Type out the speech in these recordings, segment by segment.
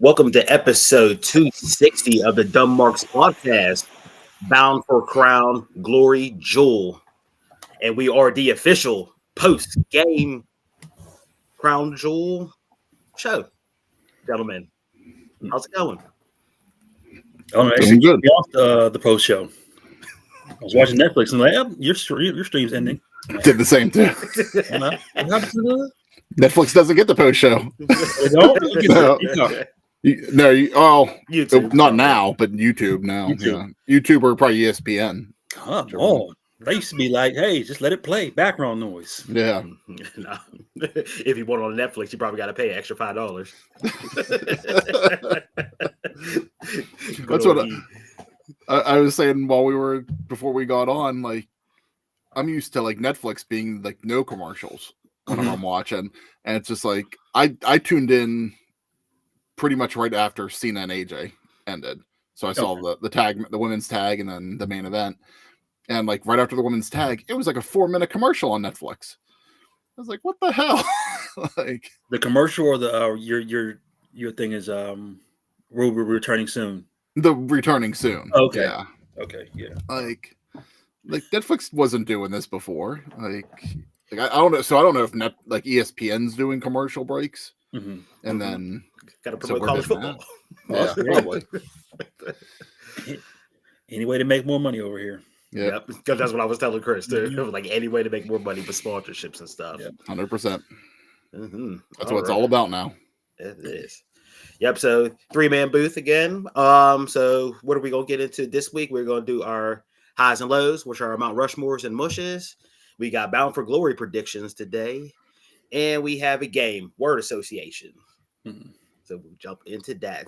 Welcome to episode 260 of the Dumb Marks podcast, Bound for Crown Glory Jewel. And we are the official post-game Crown Jewel show. Gentlemen, how's it going? Oh, actually, good. Off the post show. I was watching Netflix and like, your stream's ending. Did the same too. Netflix doesn't get the post show. YouTube. Not now, but YouTube now. YouTube. Yeah. YouTube or probably ESPN. Oh, they used to be like, hey, just let it play. Background noise. Yeah. No. If you want it on Netflix, you probably got to pay an extra $5. That's what I was saying before we got on. Like, I'm used to like Netflix being like no commercials when I'm watching, and it's just like I tuned in pretty much right after Cena and AJ ended. So I saw the tag, the women's tag, and then the main event. And like right after the women's tag, it was like a 4-minute commercial on Netflix. I was like, what the hell? Like the commercial or the your thing is we're returning soon. The returning soon. Okay. Yeah. Okay. Yeah. Like Netflix wasn't doing this before. Like I don't know. So I don't know if ESPN's doing commercial breaks. Mm-hmm. And then got to promote college football. Yeah, probably. Any way to make more money over here. Yeah, because that's what I was telling Chris too. It was like any way to make more money with sponsorships and stuff. 100%. That's what it's all about now. It is. Yep. So 3-man booth again. So what are we gonna get into this week? We're gonna do our highs and lows, which are Mount Rushmores and mushes. We got Bound for Glory predictions today. And we have a game, word association. Mm-hmm. So we'll jump into that.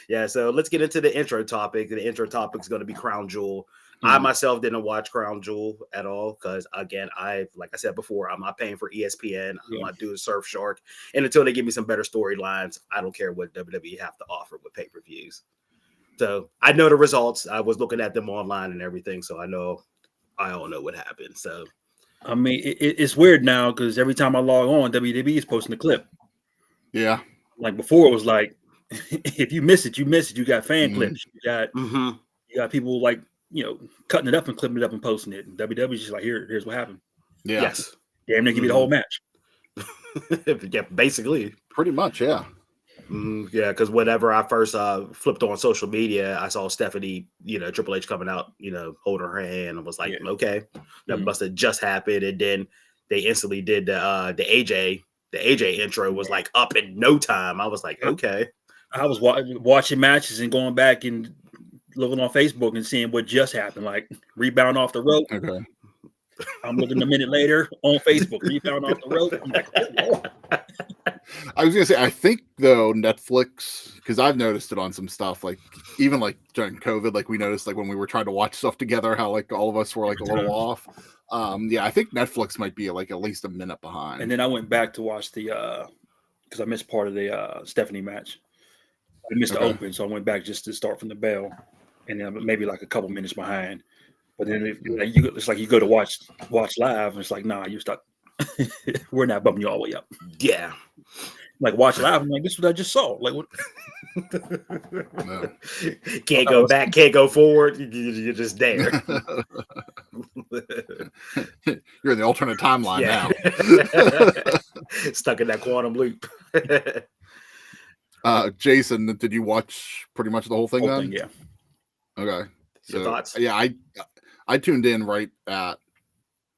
Yeah, so let's get into the intro topic. The intro topic is going to be Crown Jewel. I myself didn't watch Crown Jewel at all because, again, like I said before, I'm not paying for ESPN. I'm not doing Surfshark. And until they give me some better storylines, I don't care what WWE have to offer with pay-per-views. So I know the results. I was looking at them online and everything, so I all know what happened. So. I mean, it's weird now because every time I log on, WWE is posting a clip. Yeah. Like before, it was like, if you miss it, you miss it. You got fan clips. You got people like, cutting it up and clipping it up and posting it. And WWE's just like, here's what happened. Yeah. Yes. Damn near give you the whole match. Yeah, basically. Pretty much, yeah. Yeah, because whenever I first flipped on social media, I saw Stephanie, Triple H coming out, holding her hand, and was like, okay, that must have just happened. And then they instantly did the AJ intro was like up in no time. I was like, okay. I was watching matches and going back and looking on Facebook and seeing what just happened, like rebound off the rope. Okay. I'm looking a minute later on Facebook, rebound off the rope. I'm like, oh. I was gonna say, I think though Netflix, because I've noticed it on some stuff, like even like during COVID, like we noticed like when we were trying to watch stuff together, how like all of us were like a little off. I think Netflix might be like at least a minute behind. And then I went back to watch the because I missed part of the Stephanie match. I missed the open, so I went back just to start from the bell, and then maybe like a couple minutes behind. But then it's like you go to watch live, and it's like, nah, you're stuck. We're not bumping you all the way up. Yeah. Like watch live. I'm like, this is what I just saw. Like what? No. Can't go back, can't go forward. You're just there. You're in the alternate timeline now. Stuck in that quantum loop. Jason, did you watch pretty much the whole thing then? Yeah. Okay. Your thoughts? Yeah, I tuned in right at,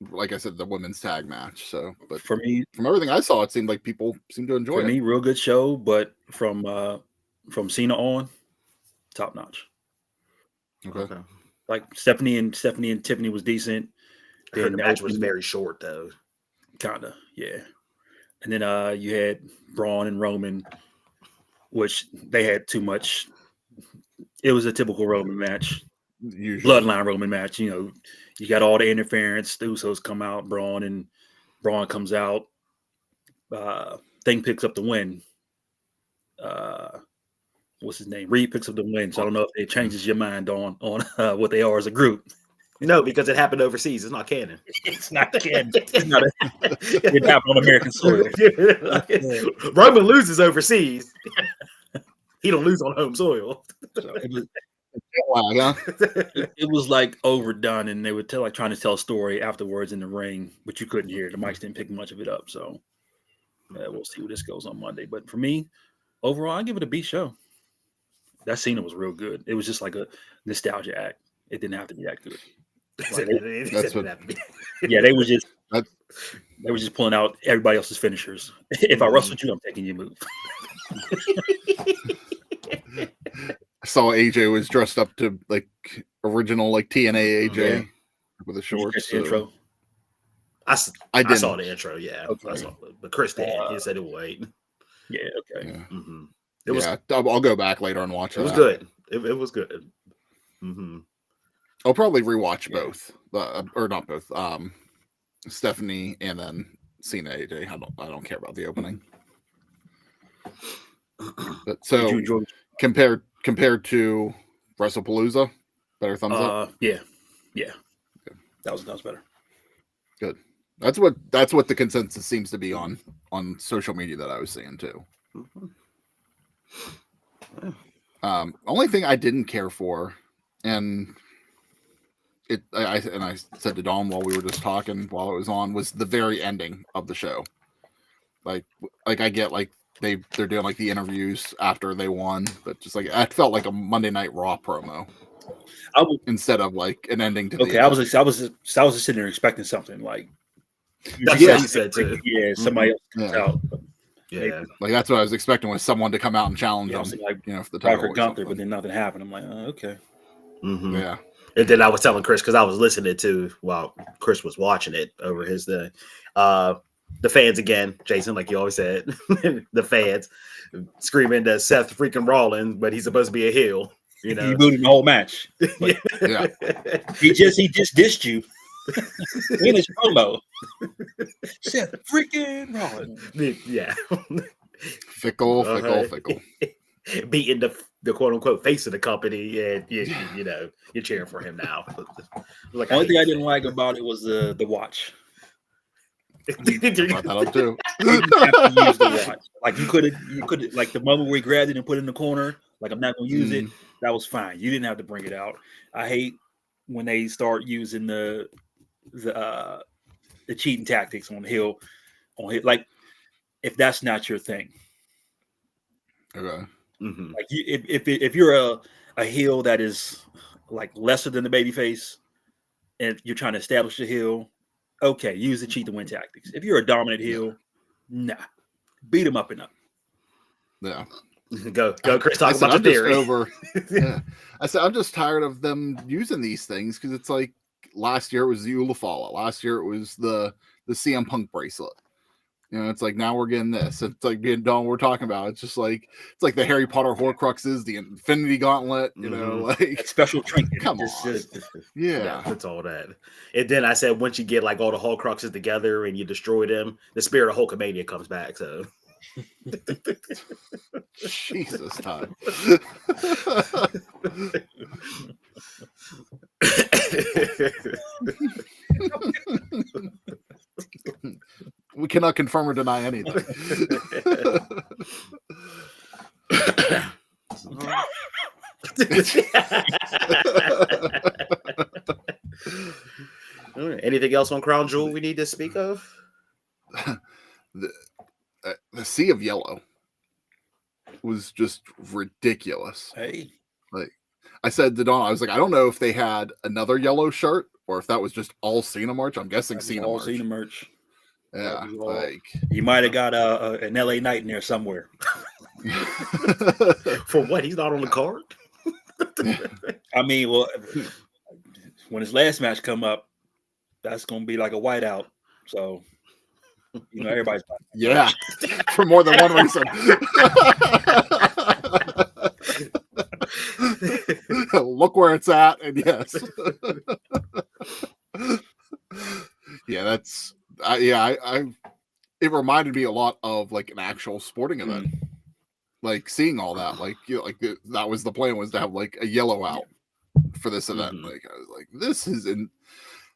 like I said, the women's tag match. So, but for me, from everything I saw, it seemed like people seemed to enjoy it. For me, real good show, but from Cena on, top notch. Okay. Like Stephanie and Tiffany was decent. The match was very short though. Kinda, yeah. And then you had Braun and Roman, which they had too much. It was a typical Roman match. Usually. Bloodline Roman match. You got all the interference. The Usos come out. Braun comes out. Thing picks up the win. What's his name? Reed picks up the win. So I don't know if it changes your mind on what they are as a group. No, because it happened overseas. It's not canon. It's not canon. It happened on American soil. Roman loses overseas. He don't lose on home soil. So it was like overdone, and they would trying to tell a story afterwards in the ring, but you couldn't hear it. The mics didn't pick much of it up. So we'll see where this goes on Monday. But for me, overall, I give it a B show. That Cena was real good. It was just like a nostalgia act. It didn't have to be that good. Like, they were just pulling out everybody else's finishers. If I wrestled you, I'm taking your move. I saw AJ was dressed up to like original like TNA AJ with the shorts. The intro. I saw the intro. Yeah, okay. But Chris did. He said it would wait. Yeah. Okay. Yeah. Mm-hmm. It was. I'll go back later and watch it. It was good. It was good. Mm-hmm. I'll probably rewatch both, or not both. Stephanie and then Cena AJ. I don't care about the opening. But so compared to WrestlePalooza, better thumbs up. Yeah. Okay. That was better. Good. That's what the consensus seems to be on social media that I was seeing too. Mm-hmm. Only thing I didn't care for, and I said to Dawn while we were just talking while it was on, was the very ending of the show. Like I get like they're doing like the interviews after they won, but just like I felt like a Monday Night Raw promo. Instead of like an ending to I was just sitting there expecting something like that's what he said too. Yeah, somebody else comes out. Yeah, like that's what I was expecting, was someone to come out and challenge them. Like, for the title. Gunther, but then nothing happened. I'm like, oh, okay. Mm-hmm. Yeah. And then I was telling Chris, because I was listening to while Chris was watching it over his the fans again, Jason, like you always said, the fans screaming to Seth freaking Rollins, but he's supposed to be a heel. You know, he booted the whole match. Yeah. he just dissed you in his promo. Seth freaking Rollins. Yeah. Fickle. Beating the quote unquote face of the company, and you know you're cheering for him now. Like, only thing I didn't like about it was the watch. Brought that up too. You have to use the watch. Like you could like the moment where he grabbed it and put it in the corner. Like, I'm not gonna use it. That was fine. You didn't have to bring it out. I hate when they start using the cheating tactics on heel. Like, if that's not your thing. Okay. Mm-hmm. Like if you're a heel that is like lesser than the babyface, and you're trying to establish a heel, okay, use the cheat to win tactics. If you're a dominant heel, nah, beat him up and up. Yeah. Go, Chris. Talk about the theory. I said I'm just tired of them using these things, because it's like last year it was the Ulafala. Last year it was the CM Punk bracelet. You know, it's like now we're getting this. It's like being Dawn we're talking about. It's just like the Harry Potter Horcruxes, the Infinity Gauntlet. You know, like that special trinket. Come on, yeah, that's all that. And then I said, once you get like all the Horcruxes together and you destroy them, the spirit of Hulkamania comes back. So. Jesus, time. We cannot confirm or deny anything. Anything else on Crown Jewel we need to speak of? The sea of yellow was just ridiculous. Hey, like I said to Dawn, I was like, I don't know if they had another yellow shirt or if that was just all Cena merch. I'm guessing Cena merch. Cena merch. Yeah, like you might have got an LA Knight in there somewhere. For what? He's not on the card. I mean, well, when his last match come up, that's gonna be like a whiteout. So. You know, everybody's yeah, for more than one reason. Look where it's at, and yes, yeah, that's I it reminded me a lot of like an actual sporting event, like seeing all that, like that was the plan, was to have like a yellow out for this event. Mhm. Like I was like, this isn't.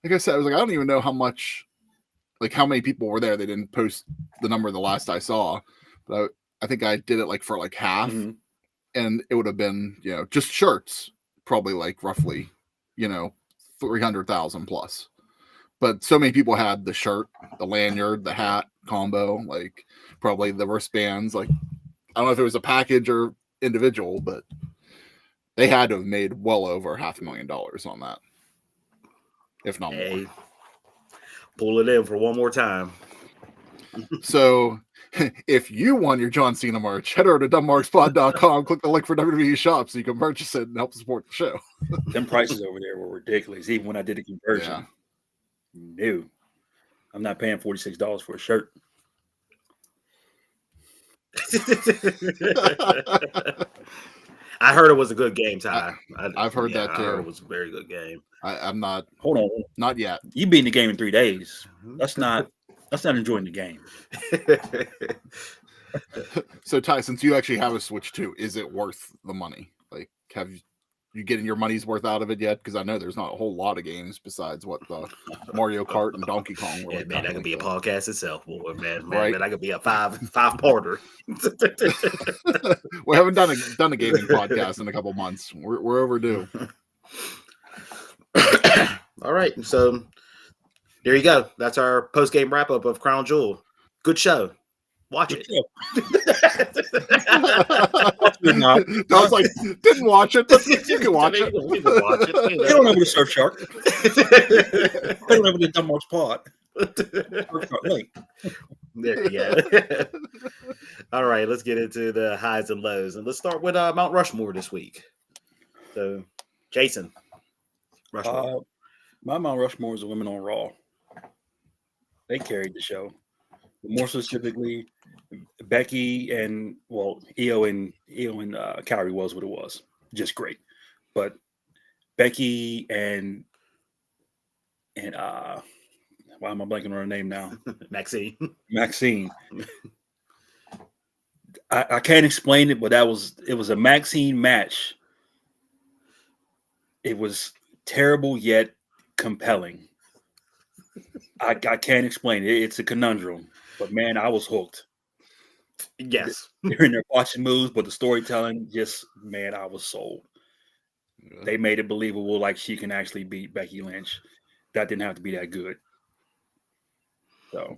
Like I said, I was like, I don't even know how many people were there. They didn't post the number the last I saw, but I think I did it like for like half, and it would have been just shirts, probably like roughly 300,000 plus. But so many people had the shirt, the lanyard, the hat combo, like probably the wristbands. Like I don't know if it was a package or individual, but they had to have made well over $500,000 on that, if not more. Pull it in for one more time. So if you want your John Cena merch, head over to dumbmarkspot.com, click the link for WWE Shop so you can purchase it and help support the show. Them prices over there were ridiculous. Even when I did the conversion. No, I'm not paying $46 for a shirt. I heard it was a good game, Ty. I've heard that too. I heard it was a very good game. I'm not. Hold on, not yet. You beating the game in 3 days. That's not enjoying the game. So Ty, since you actually have a Switch too, is it worth the money? Like, have you getting your money's worth out of it yet? Because I know there's not a whole lot of games besides what the Mario Kart and Donkey Kong were. Yeah, man, that could be a podcast itself, boy, man. Right? Man, that could be a five-parter. We haven't done a gaming podcast in a couple months. We're overdue. All right, so there you go. That's our post-game wrap-up of Crown Jewel. Good show. Watch it. I was like, didn't watch it. You can watch it. We can watch it. They don't have the Surf Shark. They don't have the Dumb Marks Pot. There you go. All right, let's get into the highs and lows, and let's start with Mount Rushmore this week. So, Jason, Rushmore. My Mount Rushmore is the women on Raw. They carried the show. More specifically, Becky and Io and Kyrie was what it was, just great. But Becky and why am I blanking on her name now? Maxine. I can't explain it, but it was a Maxine match. It was terrible yet compelling. I can't explain it. It's a conundrum. But man, I was hooked. Yes. They're in there watching moves, but the storytelling, I was sold. Yeah. They made it believable, like she can actually beat Becky Lynch. That didn't have to be that good. So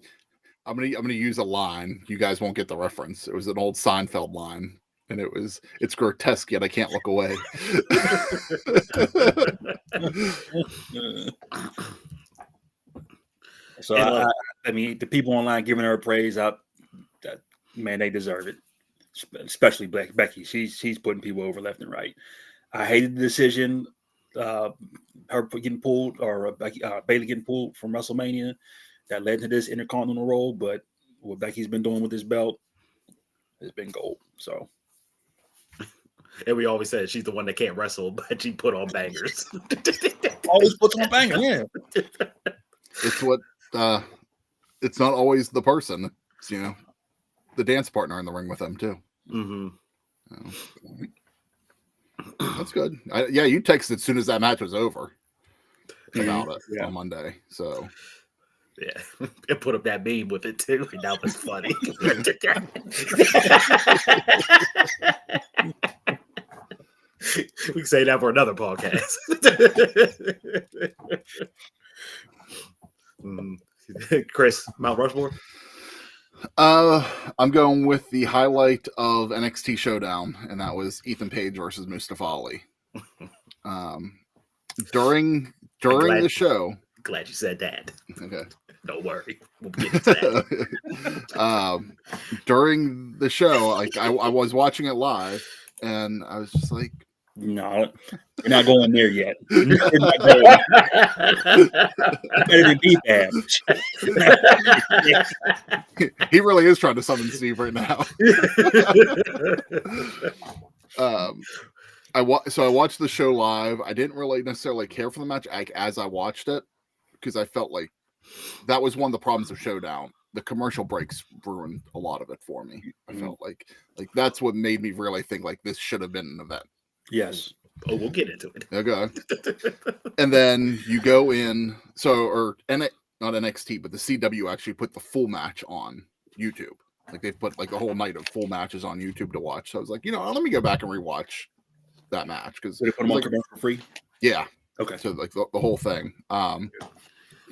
I'm gonna use a line. You guys won't get the reference. It was an old Seinfeld line, and it's grotesque, yet I can't look away. So I mean, the people online giving her praise, man, they deserve it. Especially Becky, she's putting people over left and right. I hated the decision, her getting pulled, or Bayley getting pulled from WrestleMania, that led to this Intercontinental role. But what Becky's been doing with this belt has been gold. So, and we always said she's the one that can't wrestle, but she put on bangers. Always puts on bangers. Yeah, it's what. It's not always the person. It's, the dance partner in the ring with them too. Mm-hmm. That's good. You texted as soon as that match was over about it on Monday. So yeah, and put up that meme with it too. That was funny. We can say that for another podcast. Chris, Mount Rushmore? I'm going with the highlight of NXT Showdown, and that was Ethan Page versus Mustafa Ali. During the show. Glad you said that. Okay. Don't worry. We'll get into that. During the show, like I was watching it live, and I was just like, no, you're not going there yet. You're not going. Better than beat that. He really is trying to summon Steve right now. I watched the show live. I didn't really necessarily care for the match as I watched it, because I felt like that was one of the problems of Showdown. The commercial breaks ruined a lot of it for me. I felt like that's what made me really think like this should have been an event. Yes. Oh, we'll get into it. Okay. And then you go in, not NXT, but the CW actually put the full match on YouTube. Like they put like the whole night of full matches on YouTube to watch. So I was like, let me go back and rewatch that match because they put them on for free. Yeah. Okay. So like the whole thing.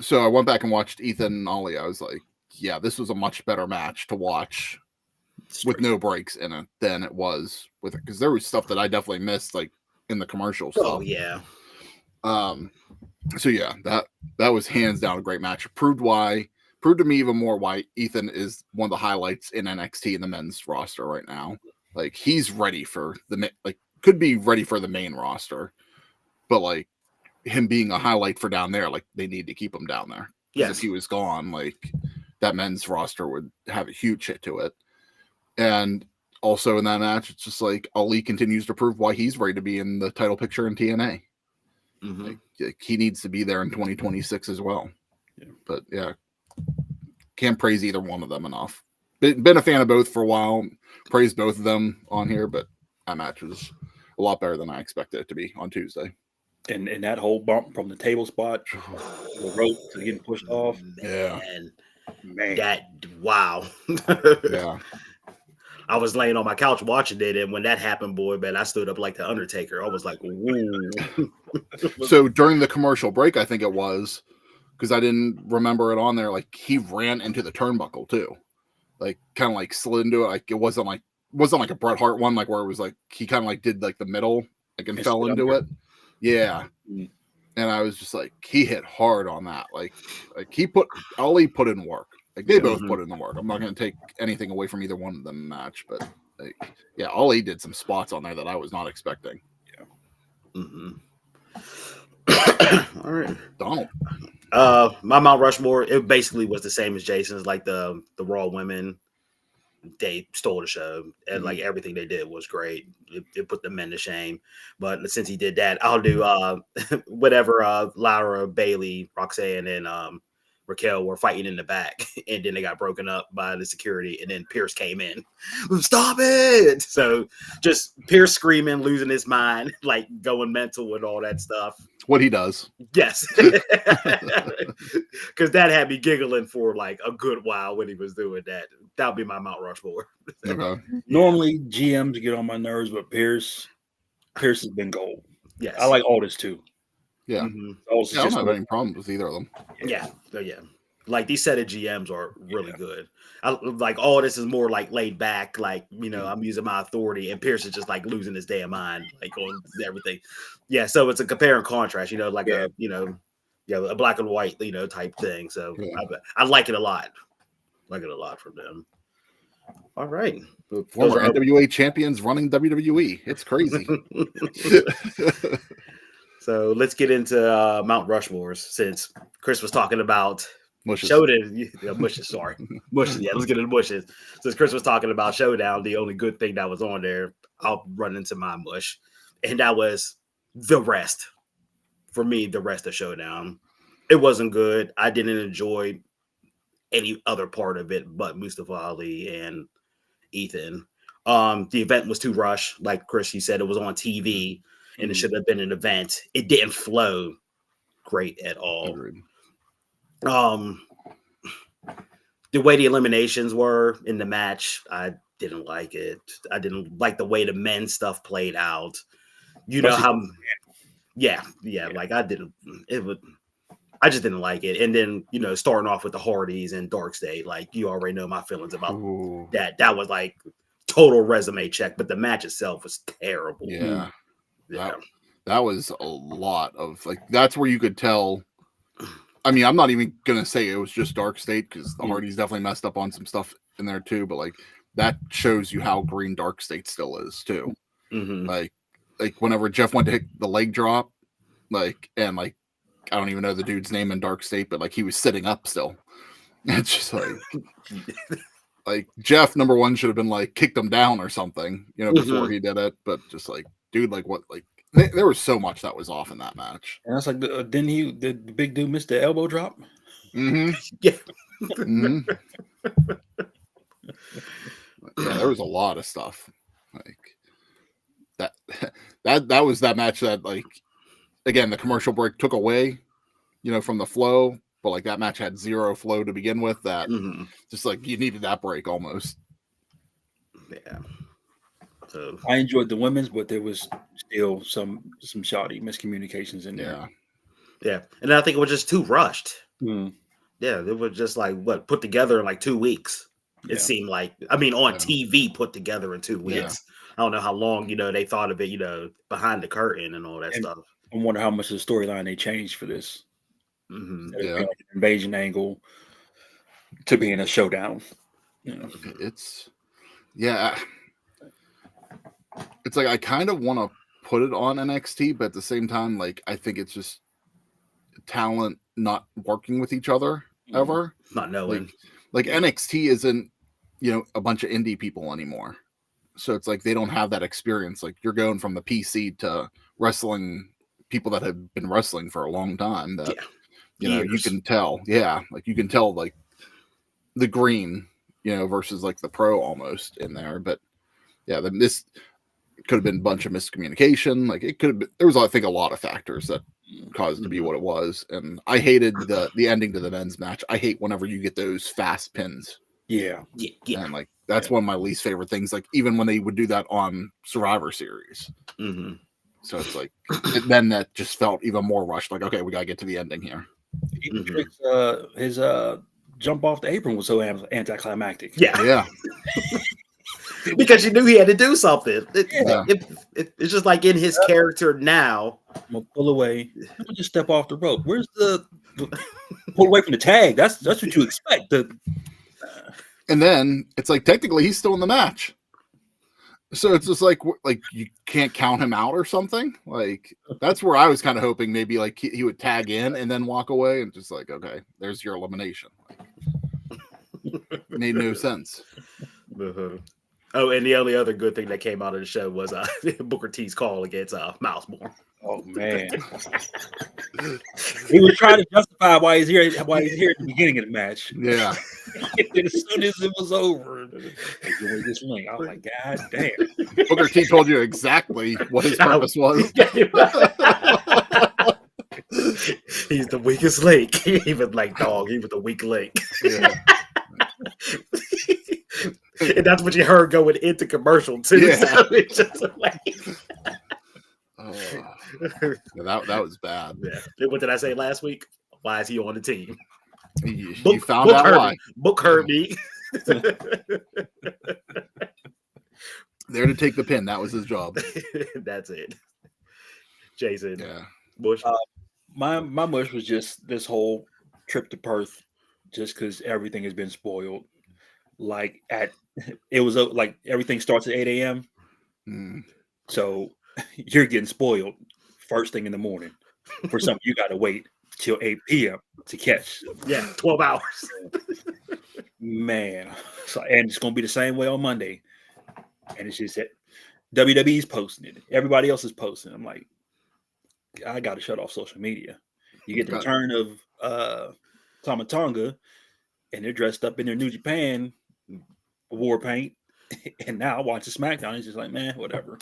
So I went back and watched Ethan and Ollie. I was like, yeah, this was a much better match to watch with no breaks in it than it was with it, because there was stuff that I definitely missed, like in the commercial stuff. Oh yeah. So yeah, that was hands down a great match. It proved to me even more why Ethan is one of the highlights in NXT in the men's roster right now. Like he's ready for could be ready for the main roster, but like him being a highlight for down there, like they need to keep him down there. Yes. If he was gone, like that men's roster would have a huge hit to it. And also in that match, it's just like Ali continues to prove why he's ready to be in the title picture in TNA. Mm-hmm. Like he needs to be there in 2026 as well. Yeah. But yeah, can't praise either one of them enough. Been a fan of both for a while. Praised both of them on here, but that match was a lot better than I expected it to be on Tuesday. And that whole bump from the table spot, the rope to getting pushed off. Man. Wow. Yeah. I was laying on my couch watching it, and when that happened, boy, man, I stood up like the Undertaker. I was like, "Woo!" So during the commercial break, I think it was, because I didn't remember it on there. Like he ran into the turnbuckle too, like kind of like slid into it. Like it wasn't like a Bret Hart one, like where it was like he kind of like did like the middle, like and fell into it. Yeah, and I was just like, he hit hard on that. Like Ali put in work. Like they both put in the work. I'm not going to take anything away from either one of them in the match, but like, yeah, Ali did some spots on there that I was not expecting. Yeah. Mm-hmm. All right, Donald. My Mount Rushmore, it basically was the same as Jason's. Like the Raw women, they stole the show, and like everything they did was great. It put the men to shame. But since he did that, I'll do whatever. Lara, Bailey, Roxanne, and Raquel were fighting in the back, and then they got broken up by the security, and then Pierce came in. Stop it! So just Pierce screaming, losing his mind, like going mental and all that stuff. What he does. Yes. Because that had me giggling for like a good while when he was doing that. That would be my Mount Rushmore. Okay. Normally GMs get on my nerves, but Pierce has been gold. Yes. I like Aldis too. Yeah. Mm-hmm. I don't have any problems with either of them. Yeah. Like these set of GMs are really good. Like all this is more like laid back, like, I'm using my authority, and Pierce is just like losing his damn mind, like on everything. Yeah. So it's a compare and contrast, like a black and white, type thing. So I like it a lot. Like it a lot from them. All right. Former NWA champions running WWE. It's crazy. So let's get into Mount Rushmores, since Chris was talking about Mushes. Showdown. Mushes, sorry. Mushes. Yeah, let's get into Mushes. Since Chris was talking about Showdown, the only good thing that was on there, I'll run into my mush. And that was the rest. For me, the rest of Showdown. It wasn't good. I didn't enjoy any other part of it but Mustafa Ali and Ethan. The event was too rushed. Like Chris, you said, it was on TV. And it should have been an event. It didn't flow great at all. Agreed. The way the eliminations were in the match, I didn't like it. I didn't like the way the men's stuff played out. Yeah. Like I just didn't like it. And then, starting off with the Hardys and Dark State, like you already know my feelings about that. That was like total resume check, but the match itself was terrible. Yeah. That was a lot of that's where you could tell. I mean, I'm not even gonna say it was just Dark State, because the Hardys definitely messed up on some stuff in there too, but that shows you how green Dark State still is too. Mm-hmm. Like whenever Jeff went to hit the leg drop, I don't even know the dude's name in Dark State, but he was sitting up still. It's just like Jeff, number one, should have been kicked him down or something, before he did it. But just dude, what, there was so much that was off in that match. And that's didn't the big dude miss the elbow drop? Mm-hmm. Yeah. Mm-hmm. Yeah, there was a lot of stuff that that was that match that, like, again, the commercial break took away, from the flow, but like that match had zero flow to begin with. That just like you needed that break almost. Yeah. So I enjoyed the women's, but there was still some shoddy miscommunications in there. Yeah, and I think it was just too rushed. Mm. Yeah, it was just like put together in like 2 weeks. It seemed like, on TV put together in 2 weeks. Yeah. I don't know how long, they thought of it, behind the curtain and all that stuff. I wonder how much of the storyline they changed for this. Yeah, like an invasion angle to being a showdown. It's like I kind of want to put it on NXT, but at the same time, like I think it's just talent not working with each other ever. Not knowing. Like NXT isn't, a bunch of indie people anymore. So it's like they don't have that experience. Like you're going from the PC to wrestling people that have been wrestling for a long time. That you can tell. Yeah, like you can tell like the green, versus like the pro almost in there. But yeah, this could have been a bunch of miscommunication. Like it could have been, there was, I think, a lot of factors that caused it to be what it was. And I hated the ending to the men's match. I hate whenever you get those fast pins. Yeah. And like that's one of my least favorite things. Like even when they would do that on Survivor Series. So it's like then that just felt even more rushed. Like, okay, we gotta get to the ending here. Even his jump off the apron was so anticlimactic. Yeah. Because you knew he had to do something. It's just like in his character now. I'm gonna pull away. I'm gonna just step off the rope. Where's the pull away from the tag? That's what you expect. And then it's like technically he's still in the match. So it's just like you can't count him out or something. Like that's where I was kind of hoping maybe like he would tag in and then walk away and just like, okay, there's your elimination. Like, made no sense. Oh, and the only other good thing that came out of the show was Booker T's call against Mouseborn. Oh man, he was trying to justify why he's here at the beginning of the match. Yeah, and as soon as it was over, this ring, I was like, God damn. Booker T told you exactly what his purpose was. He's the weakest link. He was like, dog. He was the weak link. Yeah. And that's what you heard going into commercial too. Yeah. So it's just like that was bad. Yeah. What did I say last week? Why is he on the team? You found out why. Book heard me. There to take the pin. That was his job. That's it. Jason. Yeah. Bush. My mush was just this whole trip to Perth, just because everything has been spoiled. Like it was like everything starts at 8 a.m. So you're getting spoiled first thing in the morning for something you got to wait till 8 p.m. to catch. Yeah, 12 hours. Man. So, and it's going to be the same way on Monday. And it's just that WWE's posting it. Everybody else is posting. I'm like, I got to shut off social media. You get the return of Tama Tonga, and they're dressed up in their New Japan war paint. And now I watch the SmackDown. It's just like, man, whatever.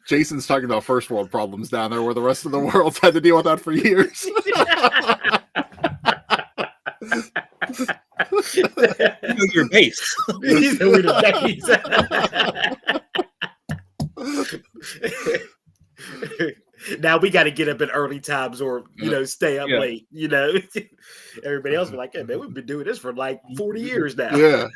Jason's talking about first world problems down there where the rest of the world's had to deal with that for years. Your base. Now we got to get up at early times or, stay up late, Everybody else was like, hey, man, we've been doing this for like 40 years now. Yeah.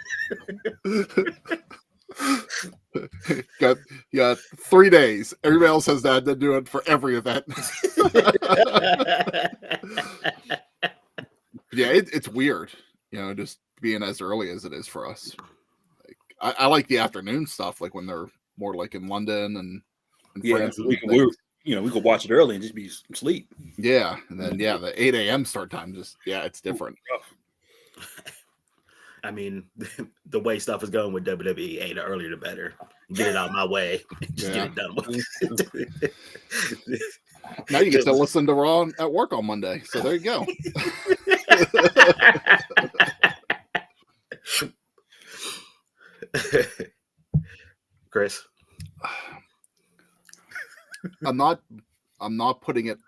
got 3 days. Everybody else has that. They do it for every event. Yeah, it's weird, just being as early as it is for us. Like, I like the afternoon stuff, like when they're more like in London and France. We could watch it early and just be asleep. Yeah, and then the 8 a.m. start time it's different. I mean, the way stuff is going with WWE, the earlier the better. Get it out of my way. Just get it done with. Now you get to listen to Raw at work on Monday. So there you go. Chris, I'm not putting it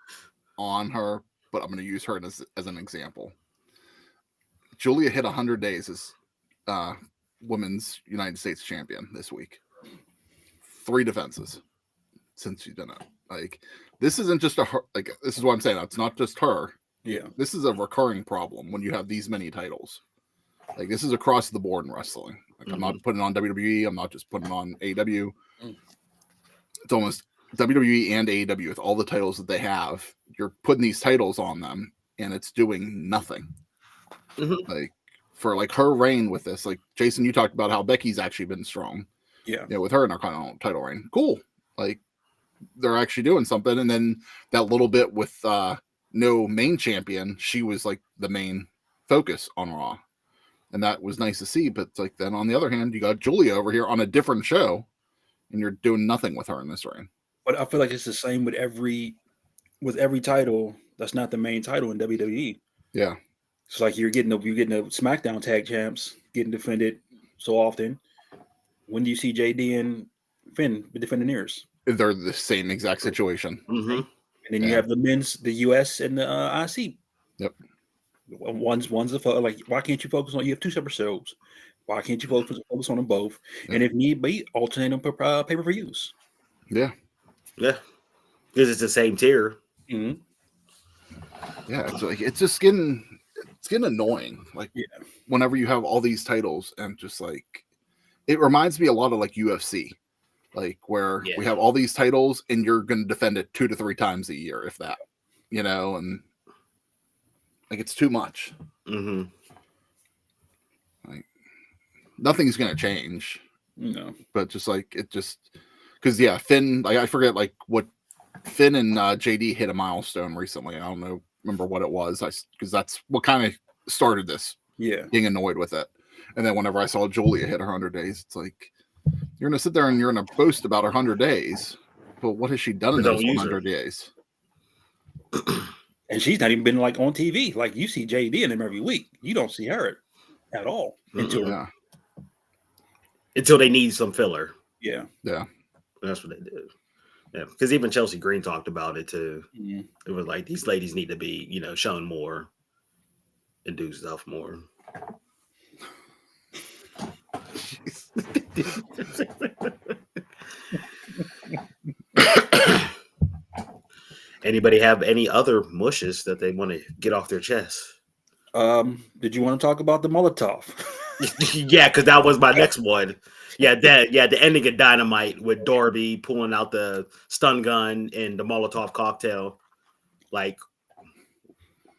on her, but I'm going to use her as an example. Julia hit 100 days as women's United States champion this week. 3 defenses since she's done it. Like, this isn't just this is what I'm saying. It's not just her. Yeah. This is a recurring problem when you have these many titles. Like, this is across the board in wrestling. Like, I'm not putting it on WWE. I'm not just putting it on AEW. It's almost WWE and AEW with all the titles that they have. You're putting these titles on them, and it's doing nothing. Like, for like her reign with this, like Jason, you talked about how Becky's actually been strong. Yeah. With her in her title reign. Cool. Like, they're actually doing something. And then that little bit with no main champion, she was like the main focus on Raw. And that was nice to see. But it's like, then on the other hand, you got Julia over here on a different show, and you're doing nothing with her in this reign. But I feel like it's the same with every title that's not the main title in WWE. Yeah. It's like you're getting the SmackDown tag champs getting defended so often. When do you see JD and Finn defending theirs? They're the same exact situation. And then you have the men's, the US and the IC. Yep. One's like, why can't you focus on? You have 2 separate shows. Why can't you focus on them both? Yep. And if need be, alternate them per pay-per-views. Yeah. Yeah. Because it's the same tier. Yeah. It's like, it's just getting annoying. Like, whenever you have all these titles, and just like, it reminds me a lot of like UFC, like where we have all these titles and you're going to defend it 2 to 3 times a year, if that, and like, it's too much. Like, nothing's going to change. No, but just like, it just, because Finn, like, I forget like what Finn and JD hit a milestone recently. I don't remember what it was. Because that's what kind of started this. Yeah, being annoyed with it. And then whenever I saw Julia hit her 100 days, it's like, you're going to sit there and you're going to boast about her 100 days, but what has she done in those 100 days? And she's not even been like on TV. Like, you see JD in them every week. You don't see her at all until they need some filler. Yeah. That's what they do. Yeah, because even Chelsea Green talked about it too. It was like, these ladies need to be, shown more and do stuff more. Anybody have any other mushes that they want to get off their chest? Did you want to talk about the Molotov? Yeah, because that was my next one. The ending of Dynamite with Darby pulling out the stun gun and the Molotov cocktail. Like,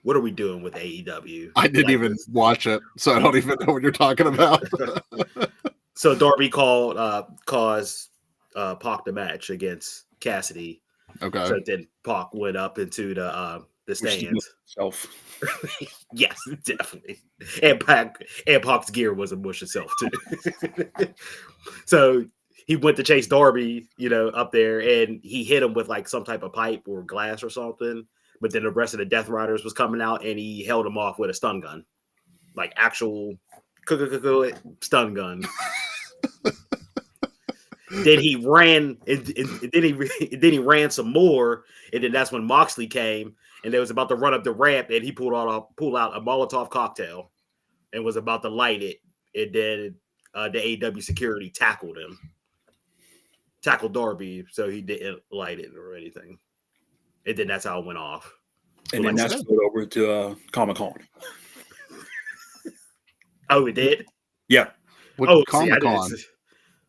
what are we doing with AEW? I didn't even watch it, so I don't even know what you're talking about. So Darby caused Pac the match against Cassidy. Okay. So then Pac went up into the stands. Yes, definitely. And Pac's gear was a mush itself too. So he went to chase Darby, up there, and he hit him with like some type of pipe or glass or something. But then the rest of the Death Riders was coming out, and he held him off with a stun gun, like actual stun gun. Then he ran, and then he ran some more, and then that's when Moxley came, and they was about to run up the ramp, and he pulled out a Molotov cocktail, and was about to light it, and then the AEW security tackled Darby, so he didn't light it or anything, and then that's how it went off. And then that's put over to Comic-Con. Oh, it did? Yeah. Comic-Con?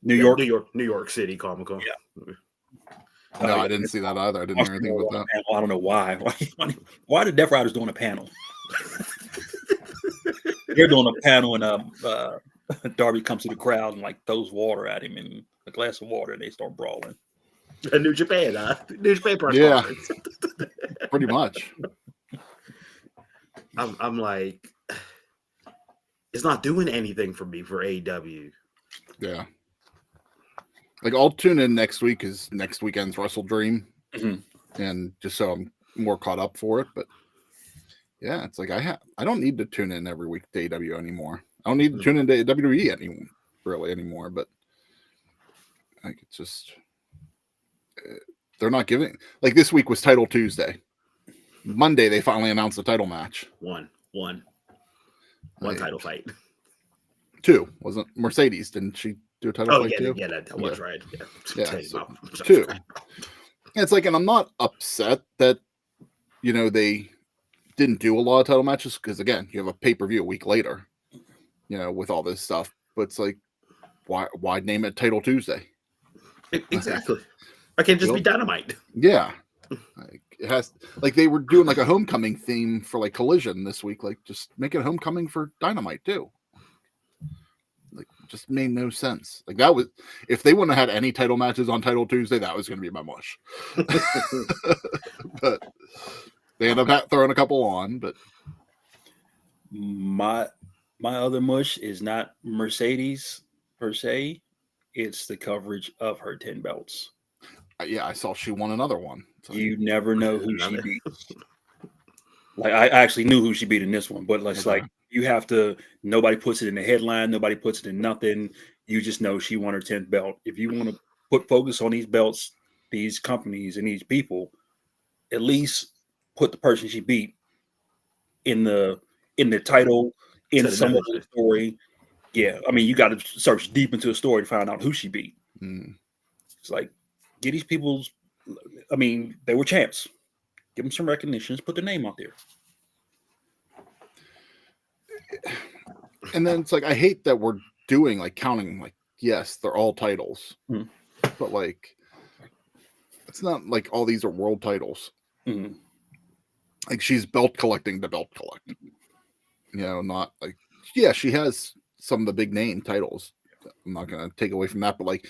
New York City Comic-Con. Yeah. No, I didn't see that either. I didn't hear anything about that. I don't know why. Why are the Death Riders doing a panel? They're doing a panel, and Darby comes to the crowd and like throws water at him and a glass of water, and they start brawling. A New Japan press conference. Pretty much. I'm like, it's not doing anything for me for AEW. Yeah. Like, I'll tune in next week because next weekend's Wrestle Dream, and just so I'm more caught up for it. But yeah, it's like I don't need to tune in every week to AEW anymore. I don't need to tune into WWE really anymore. But like, it's just they're not giving. Like this week was Title Tuesday. Monday they finally announced the title match. One title fight. 2 wasn't Mercedes? Didn't she do a title fight too? Yeah, that was right. Yeah, so 2. It's like, and I'm not upset that they didn't do a lot of title matches because again, you have a pay-per-view a week later, with all this stuff. But it's like, why name it Title Tuesday? Exactly. I can't just be Dynamite. Yeah. Like, it has, like, they were doing like a homecoming theme for like Collision this week. Like, just make it a homecoming for Dynamite too. Like, just made no sense. Like, that was, if they wouldn't have had any title matches on Title Tuesday, that was going to be my mush. But they end up throwing a couple on. But my other mush is not Mercedes per se. It's the coverage of her 10 belts. Yeah, I saw she won another one. So. You never know who she beats. Like, I actually knew who she beat in this one, but it's like, you have to, nobody puts it in the headline, nobody puts it in nothing. You just know she won her 10th belt. If you want to put focus on these belts, these companies, and these people, at least put the person she beat in the title, in some of the story. Yeah, I mean, you got to search deep into the story to find out who she beat. It's like, get these people's, I mean, they were champs. Give them some recognitions, put their name out there. And then it's like, I hate that we're doing like counting, like, yes, they're all titles, but like, it's not like all these are world titles. Like, she's belt collecting to belt collect, not like, yeah, she has some of the big name titles. I'm not going to take away from that, but like,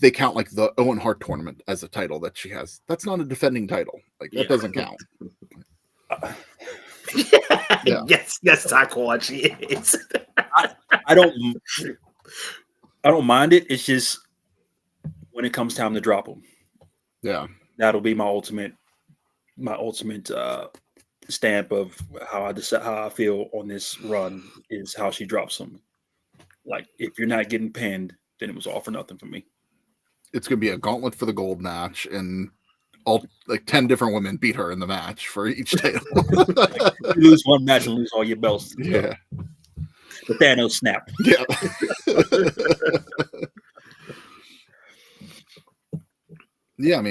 they count like the Owen Hart tournament as a title that she has. That's not a defending title. Like, that doesn't count. Yes, Taekwondo, she is. I don't mind it. It's just when it comes time to drop them. Yeah, that'll be my ultimate stamp of how I feel on this run is how she drops them. Like, if you're not getting pinned, then it was all for nothing for me. It's gonna be a gauntlet for the gold match, and all like 10 different women beat her in the match for each title. You lose one match and lose all your belts. Yeah. The Thanos snap. Yeah. Yeah, I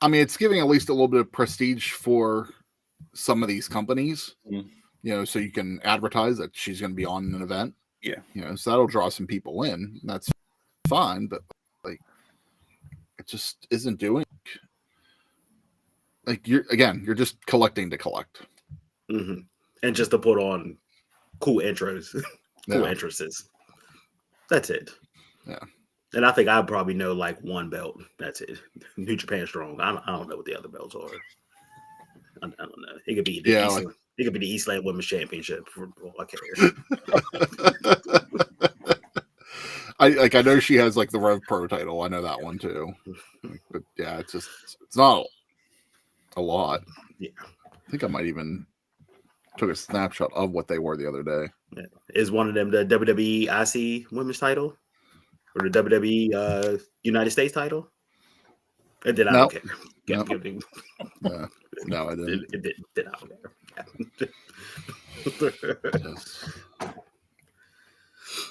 mean it's giving at least a little bit of prestige for some of these companies. So you can advertise that she's going to be on an event. Yeah. So that'll draw some people in. That's fine, but like, it just isn't doing. Like, you're just collecting to collect, and just to put on cool intros, entrances. That's it. Yeah. And I think I probably know like one belt. That's it. New Japan Strong. I don't know what the other belts are. I don't know. It could be it could be the Eastland Women's Championship for all I care. I know she has like the Rev Pro title. I know that one too. But yeah, it's not a lot. Yeah. I think I might even took a snapshot of what they were the other day. Yeah. Is one of them the WWE IC Women's title or the WWE United States title? And then I don't care. No, I didn't. It did not care.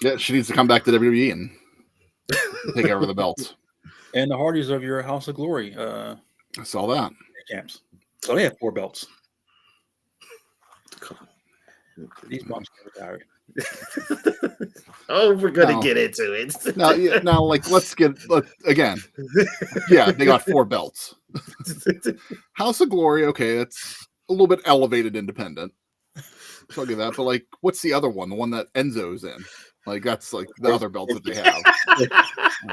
Yeah, she needs to come back to WWE and take over the belts. And the Hardys of your House of Glory. I saw that. Champs. So they have 4 belts. These moms get retired. Oh, we're gonna get into it. Now, like, again. Yeah, they got 4 belts. House of Glory, okay, that's a little bit elevated independent. So I'll give that. But like, what's the other one? The one that Enzo's in? Like, that's like the other belt that they have.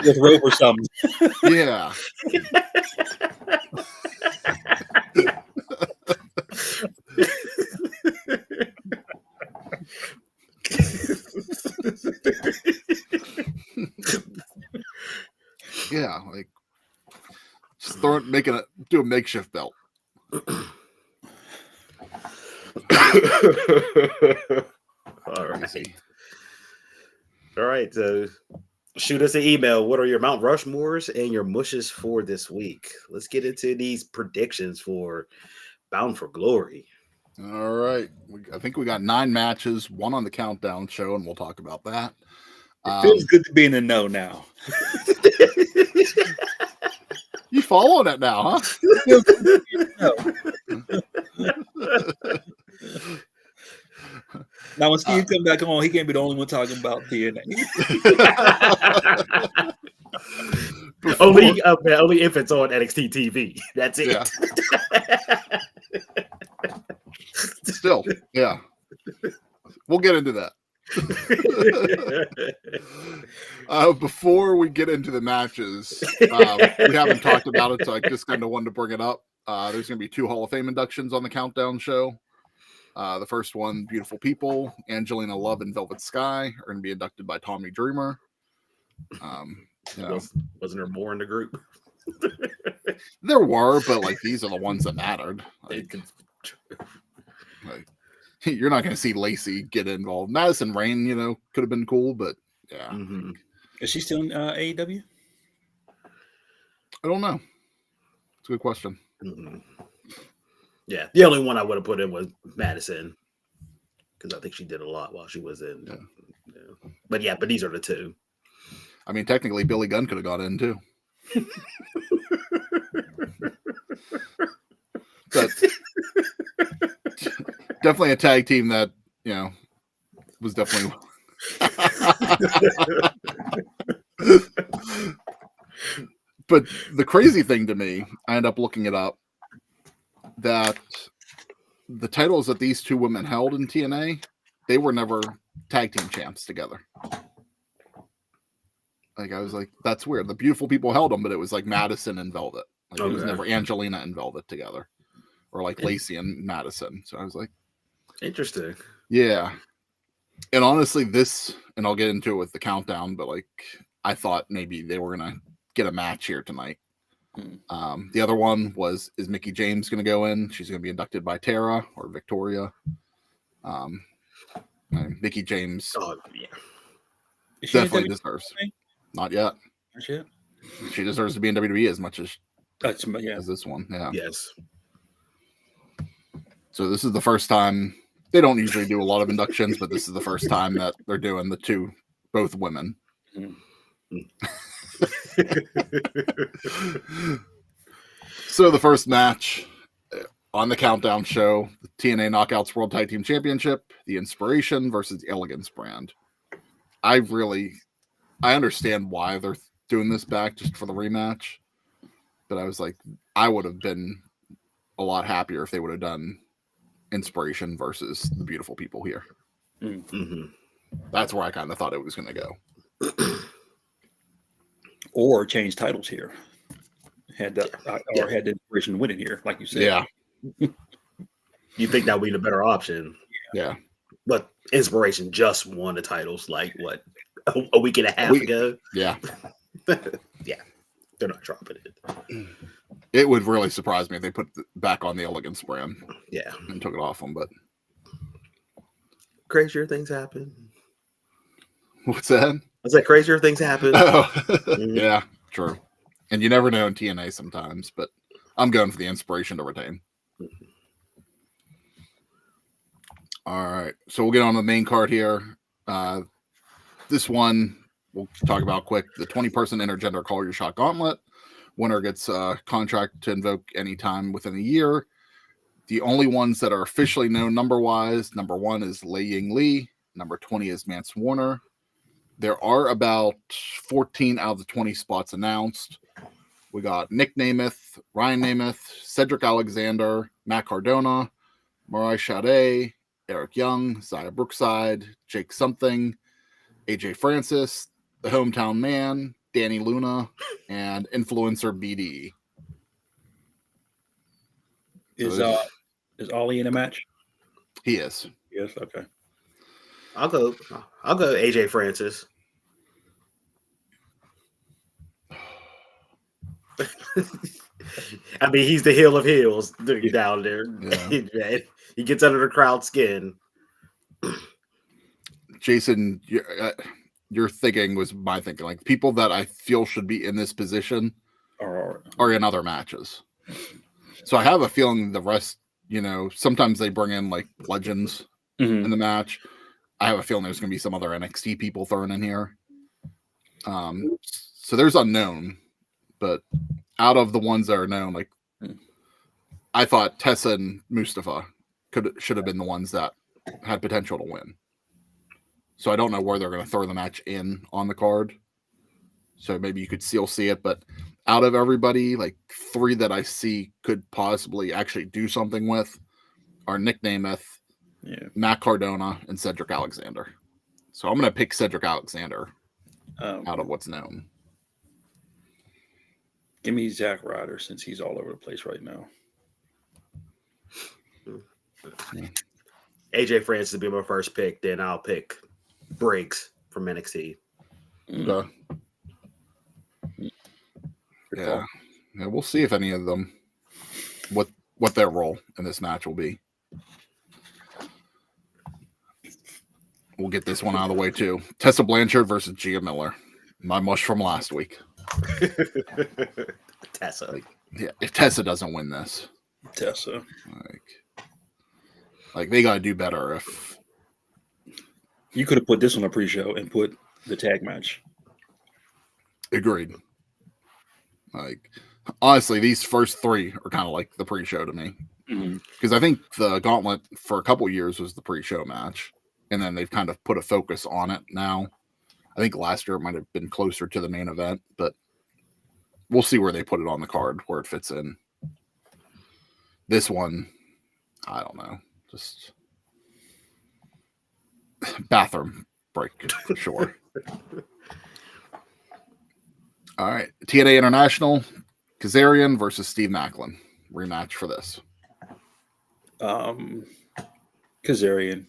With rope or something. Yeah. Yeah, like just do a makeshift belt. All right. All right. So shoot us an email. What are your Mount Rushmores and your mushes for this week? Let's get into these predictions for Bound for Glory. All right. I think we got 9 matches, 1 on the countdown show, and we'll talk about that. It feels good to be in the know now. You following it now, huh? Now, when Steve comes back on, he can't be the only one talking about TNA. only if it's on NXT TV. That's it. Yeah. Still, yeah. We'll get into that. Before we get into the matches, we haven't talked about it, so I just kind of wanted to bring it up. There's going to be 2 Hall of Fame inductions on the countdown show. The first one, Beautiful People, Angelina Love and Velvet Sky are going to be inducted by Tommy Dreamer. Wasn't there more in the group? There were, but like these are the ones that mattered. You're not going to see Lacey get involved. Madison Rain, could have been cool, but yeah. Mm-hmm. Is she still in AEW? I don't know. It's a good question. Mm-hmm. Yeah, the only one I would have put in was Madison, because I think she did a lot while she was in. Yeah. But these are the 2. I mean, technically, Billy Gunn could have got in too. But definitely a tag team that was definitely. But the crazy thing to me, I end up looking it up, that the titles that these 2 women held in TNA, they were never tag team champs together. Like, I was like, that's weird. The Beautiful People held them, but it was like Madison and Velvet. Like, it was never Angelina and Velvet together, or like Lacey and Madison. So I was like, interesting. Yeah. And honestly, and I'll get into it with the countdown, but like, I thought maybe they were going to get a match here tonight. The other one is Mickie James going to go in? She's going to be inducted by Tara or Victoria. Mickie James definitely deserves. Not yet. Not yet. She deserves to be in WWE as much as as this one. Yeah. Yes. So this is the first time. They don't usually do a lot of inductions, but this is the first time that they're doing both women. So the first match on the countdown show, the TNA Knockouts World Tag Team Championship, the Inspiration versus the Elegance brand. I understand why they're doing this back just for the rematch, but I was like, I would have been a lot happier if they would have done Inspiration versus the Beautiful People here. Mm-hmm. That's where I kind of thought it was going to go. Or change titles here. Had the Inspiration win it here, like you said. Yeah. You think that would be the better option? Yeah. But Inspiration just won the titles like what, a week and a half ago? Yeah. Yeah. They're not dropping it. It would really surprise me if they put it back on the Elegance brand. Yeah. And took it off them, but crazier things happen. What's that? I said crazier things happen. Oh. Yeah, true. And you never know in TNA sometimes, but I'm going for the Inspiration to retain. All right. So we'll get on the main card here. This one we'll talk about quick. The 20-person intergender Call Your Shot Gauntlet. Winner gets a contract to invoke anytime within a year. The only ones that are officially known number-wise, number 1 is Lei Ying Lee. Number 20 is Mance Warner. There are about 14 out of the 20 spots announced. We got Nick Namath, Ryan Namath, Cedric Alexander, Matt Cardona, Mariah Sade, Eric Young, Zaya Brookside, Jake Something, AJ Francis, the Hometown Man, Danny Luna, and Influencer BD. Is Ollie in a match? He is. Yes. Okay. I'll go AJ Francis. I mean, he's the heel of heels down there. Yeah. He gets under the crowd's skin. Jason, your thinking was my thinking. Like people that I feel should be in this position are in other matches. So I have a feeling the rest, sometimes they bring in like legends in the match. I have a feeling there's going to be some other NXT people thrown in here. So there's unknown, but out of the ones that are known, like I thought Tessa and Mustafa should have been the ones that had potential to win. So I don't know where they're going to throw the match in on the card. So maybe you could still see it, but out of everybody, like 3 that I see could possibly actually do something with are Nick Nemeth, Matt Cardona, and Cedric Alexander. So I'm going to pick Cedric Alexander out of what's known. Give me Zack Ryder since he's all over the place right now. AJ Francis will be my first pick. Then I'll pick Briggs from NXT. Okay. Yeah, we'll see if any of them what their role in this match will be. We'll get this one out of the way too. Tessa Blanchard versus Gia Miller. My mush from last week. Tessa. If Tessa doesn't win this, Tessa. Like they gotta do better. If you could have put this on a pre-show and put the tag match. Agreed. Like honestly, these first 3 are kind of like the pre-show to me. Because I think the Gauntlet for a couple years was the pre-show match, and then they've kind of put a focus on it now. I think last year it might have been closer to the main event, but we'll see where they put it on the card, where it fits in. This one, I don't know. Just bathroom break for sure. All right. TNA International, Kazarian versus Steve Macklin. Rematch for this. Kazarian.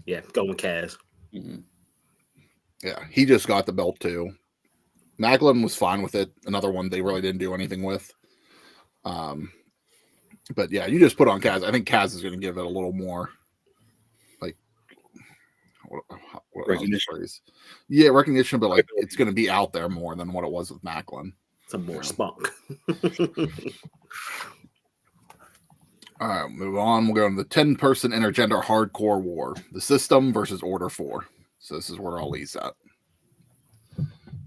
Yeah, going Kaz. Yeah, he just got the belt too. Macklin was fine with it. Another one they really didn't do anything with. But yeah, you just put on Kaz. I think Kaz is going to give it a little more, like, what recognition. Yeah, recognition, but like it's going to be out there more than what it was with Macklin. Some more spunk. All right, move on. We'll go into the 10-person intergender hardcore war. The System versus Order 4. So this is where Ali's at.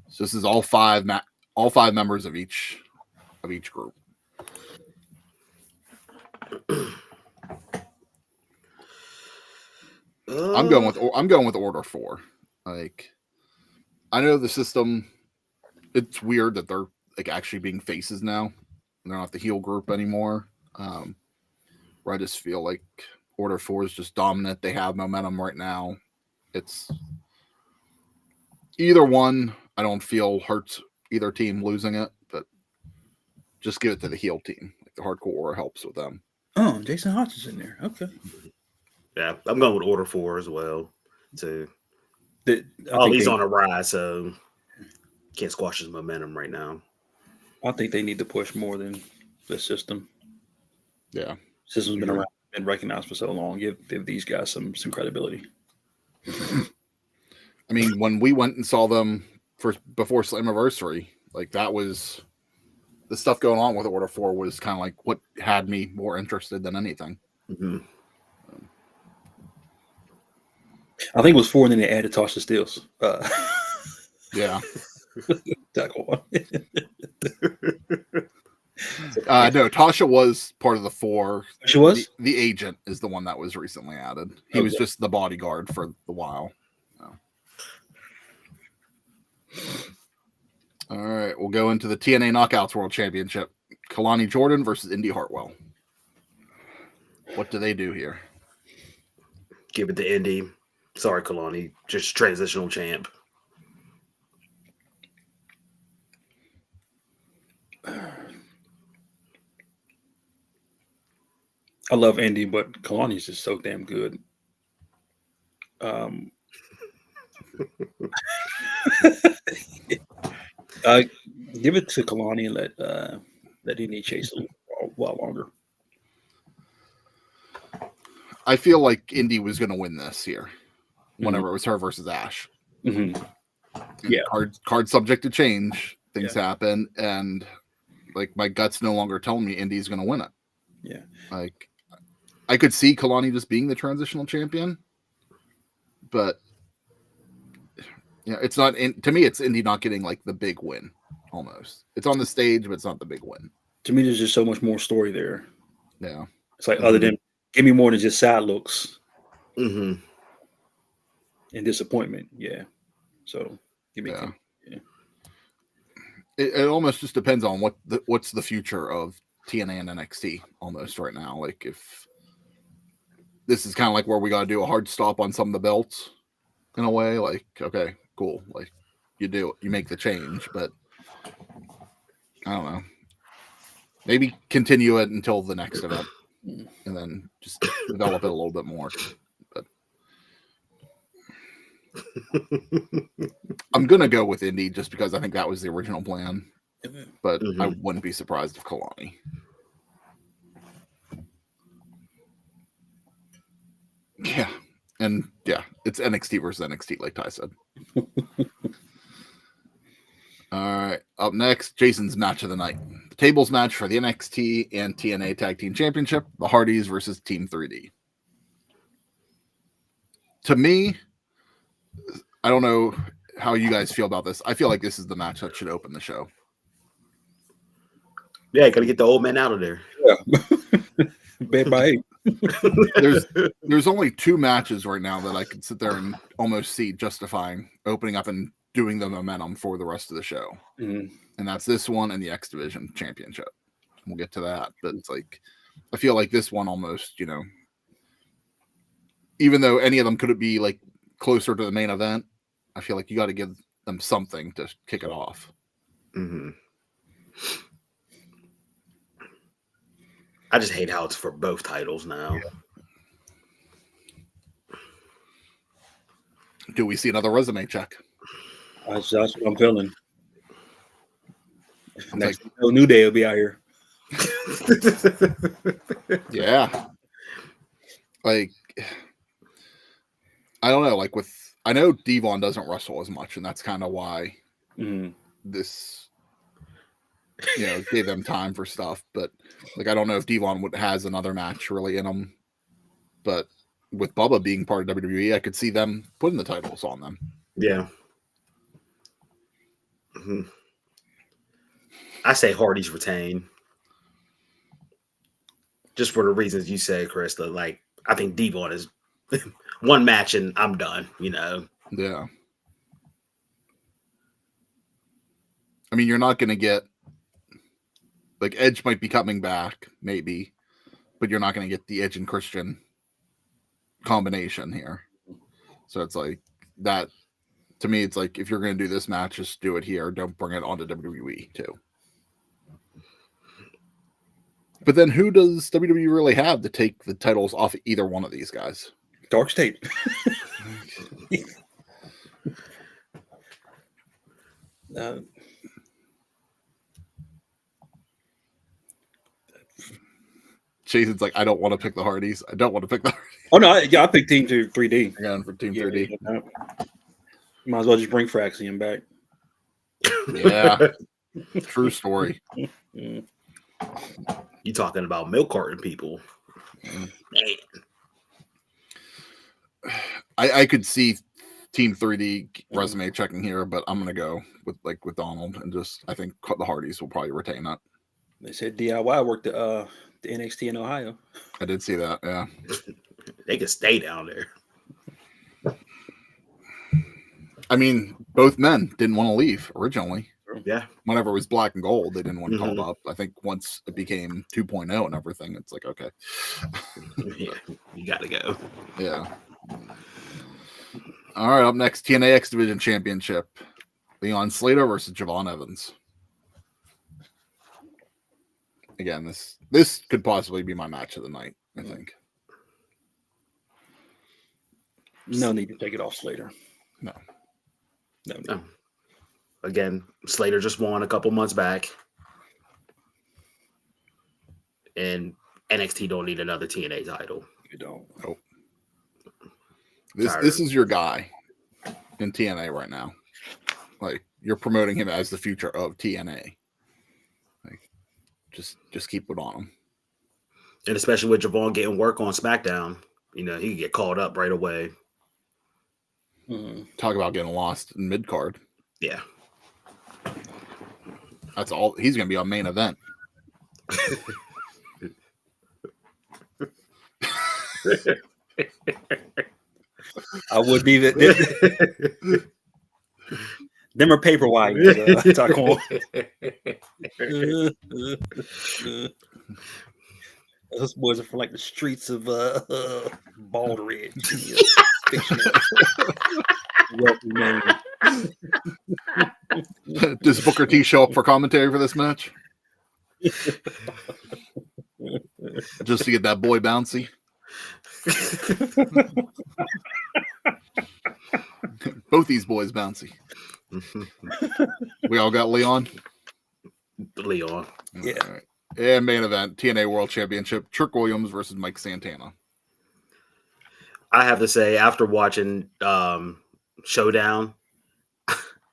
So this is all five members of each group. I'm going with Order 4. Like, I know the System. It's weird that they're like actually being faces now. They're not the heel group anymore. Where I just feel like Order 4 is just dominant. They have momentum right now. It's either one. I don't feel hurts either team losing it, but just give it to the heel team. Like the hardcore war helps with them. Oh, Jason Hodge is in there. Okay. Yeah, I'm going with Order 4 as well. Too. He's on a rise, so can't squash his momentum right now. I think they need to push more than the System. Yeah. System's been around and recognized for so long. Give these guys some credibility. I mean, when we went and saw them before Slammiversary, like that was the stuff going on with Order 4 was kind of like what had me more interested than anything. Mm-hmm. I think it was 4, and then they added Tasha Steelz. Yeah. Tackle one. No, Tasha was part of the 4. She was? The agent is the one that was recently added. He was just the bodyguard for a while. No. All right, we'll go into the TNA Knockouts World Championship. Kalani Jordan versus Indy Hartwell. What do they do here? Give it to Indy. Sorry, Kalani. Just transitional champ. I love Indy, but Kalani's just so damn good. Give it to Kalani and let Indy chase a while longer. I feel like Indy was going to win this year whenever it was her versus Ash. Mm-hmm. Yeah. Card subject to change. Things happen. And like my gut's no longer telling me Indy's going to win it. Yeah. Like I could see Kalani just being the transitional champion, but it's not to me, it's Indy not getting like the big win almost. It's on the stage, but it's not the big win. To me, there's just so much more story there. Yeah. It's like other than give me more than just side looks and disappointment. Yeah. So give me It almost just depends on what's the future of TNA and NXT almost right now. Like if this is kind of like where we got to do a hard stop on some of the belts in a way, like, okay, cool. Like you make the change, but I don't know. Maybe continue it until the next event and then just develop it a little bit more. But I'm going to go with Indy just because I think that was the original plan, but I wouldn't be surprised if Kalani. Yeah. And it's NXT versus NXT, like Ty said. All right. Up next, Jason's match of the night. The tables match for the NXT and TNA Tag Team Championship, the Hardys versus Team 3D. To me, I don't know how you guys feel about this. I feel like this is the match that should open the show. Yeah, gotta get the old man out of there. Yeah. Bad by 8. There's only 2 matches right now that I could sit there and almost see justifying opening up and doing the momentum for the rest of the show. And that's this one and the X Division Championship. We'll get to that. But it's like, I feel like this one almost, even though any of them could be like closer to the main event, I feel like you got to give them something to kick it off. I just hate how it's for both titles now. Yeah. Do we see another resume check? That's what I'm feeling. Next New Day will be out here. Yeah. Like, I don't know. Like I know Devon doesn't wrestle as much, and that's kind of why this, gave them time for stuff. But like, I don't know if Devon has another match really in him. But with Bubba being part of WWE, I could see them putting the titles on them. Yeah. I say Hardy's retain. Just for the reasons you say, Krista. Like, I think Devon is one match and I'm done, Yeah. I mean, you're not going to get, like, Edge might be coming back, maybe, but you're not going to get the Edge and Christian combination here. So it's like that. To me, it's like, if you're going to do this match, just do it here. Don't bring it onto WWE too. But then who does WWE really have to take the titles off either one of these guys? Dark State. Jason's like, I don't want to pick the Hardys. I don't want to pick the Hardys. Oh, no. I picked Team 3D. Again, for Team 3D. Yeah. Might as well just bring Fraxian back. Yeah. True story. You talking about milk carton people. Man. I could see Team 3D resume checking here, but I'm gonna go with Donald and I think the Hardys will probably retain that. They said DIY worked the NXT in Ohio. I did see that, yeah. They could stay down there. I mean, both men didn't want to leave originally. Yeah. Whenever it was black and gold, they didn't want to call up. I think once it became 2.0 and everything, it's like, okay. Yeah, you got to go. Yeah. All right, up next, TNA X Division Championship. Leon Slater versus Javon Evans. Again, this could possibly be my match of the night, I think. No need to take it off Slater. No. Again, Slater just won a couple months back. And NXT don't need another TNA title. You don't. Nope. This is your guy in TNA right now. Like, you're promoting him as the future of TNA. Like, just keep it on him. And especially with Javon getting work on SmackDown, he can get called up right away. Talk about getting lost in mid card. Yeah. That's all. He's going to be on main event. I wouldn't even. Them are paper wires. Those boys are from like the streets of Bald Ridge. Does Booker T show up for commentary for this match? Just to get that boy bouncy. Both these boys bouncy. We all got Leon. Leon. Yeah. Right. And main event, TNA World Championship, Trick Williams versus Mike Santana. I have to say, after watching Showdown,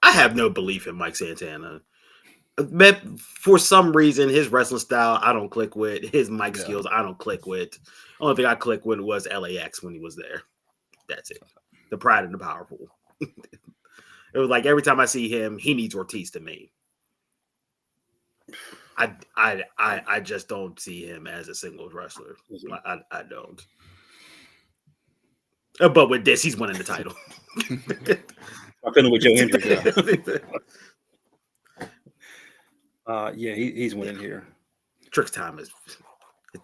I have no belief in Mike Santana. But for some reason, his wrestling style, I don't click with. His mic skills, I don't click with. Only thing I clicked with was LAX when he was there. That's it. The Pride and the Powerful. It was like every time I see him, he needs Ortiz to me. I just don't see him as a singles wrestler. I don't. But with this, he's winning the title. I'm feeling with Joe Hendry. Yeah, he's winning here. Trick's time is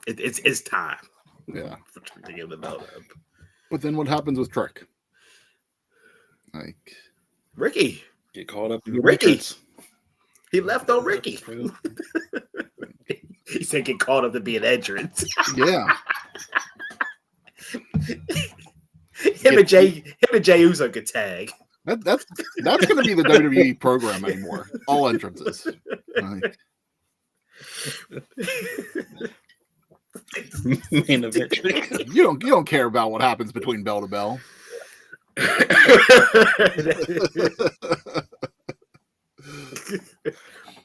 it's time. Yeah, for Trick to give the belt up. But then what happens with Trick? Like Ricky get caught up. Ricky. He left on Ricky. He said get caught up to be an entrance. Yeah. Him and Jay Uso could tag. That's going to be the WWE program anymore. All entrances. Main event. You don't care about what happens between bell to bell.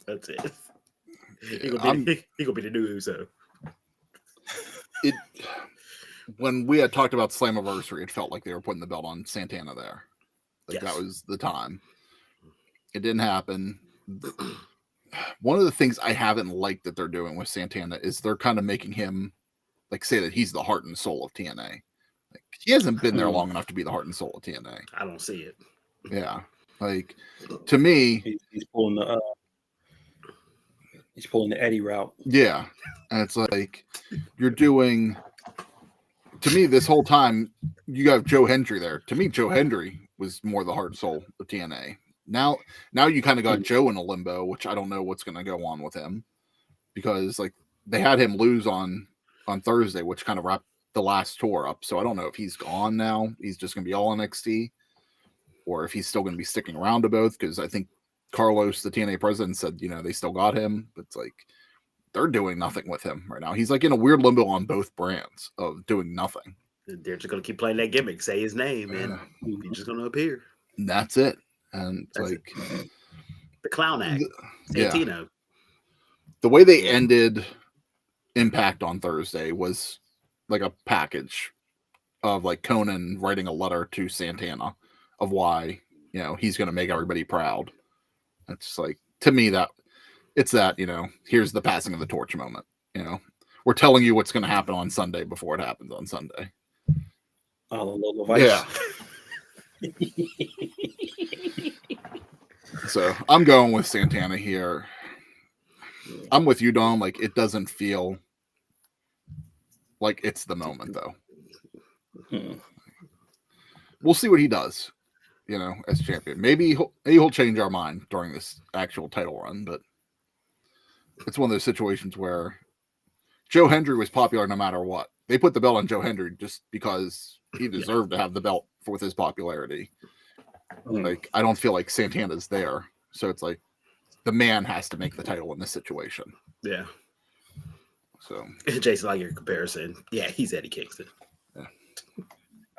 That's it. He gonna be the new Uso. When we had talked about Slammiversary, it felt like they were putting the belt on Santana there. Like that was the time. It didn't happen. One of the things I haven't liked that they're doing with Santana is they're kind of making him like say that he's the heart and soul of TNA. Like he hasn't been there long enough to be the heart and soul of TNA. I don't see it. Yeah, like to me, he's pulling the Eddie route. Yeah, and it's like you're doing. To me, this whole time you have Joe Hendry there. To me, Joe Hendry was more the heart and soul of TNA. Now you kind of got Joe in a limbo, which I don't know what's going to go on with him because like they had him lose on Thursday, which kind of wrapped the last tour up. So I don't know if he's gone now. He's just going to be all NXT, or if he's still going to be sticking around to both. Because I think Carlos, the TNA president, said they still got him, but it's like they're doing nothing with him right now. He's like in a weird limbo on both brands of doing nothing. They're just going to keep playing that gimmick. Say his name, and he's just going to appear. And that's it. And it's like the clown act. Santino. Yeah. The way they ended Impact on Thursday was like a package of like Conan writing a letter to Santana of why he's going to make everybody proud. It's like to me that it's that here's the passing of the torch moment. We're telling you what's going to happen on Sunday before it happens on Sunday. Yeah. So I'm going with Santana here. I'm with you, Dom. Like it doesn't feel like it's the moment, though. We'll see what he does, as champion. Maybe he'll change our mind during this actual title run, but it's one of those situations where Joe Hendry was popular no matter what. They put the belt on Joe Hendry just because he deserved to have the belt with his popularity. Like I don't feel like Santana's there, so it's like the man has to make the title in this situation. Yeah. So Jason, I like your comparison. Yeah, he's Eddie Kingston.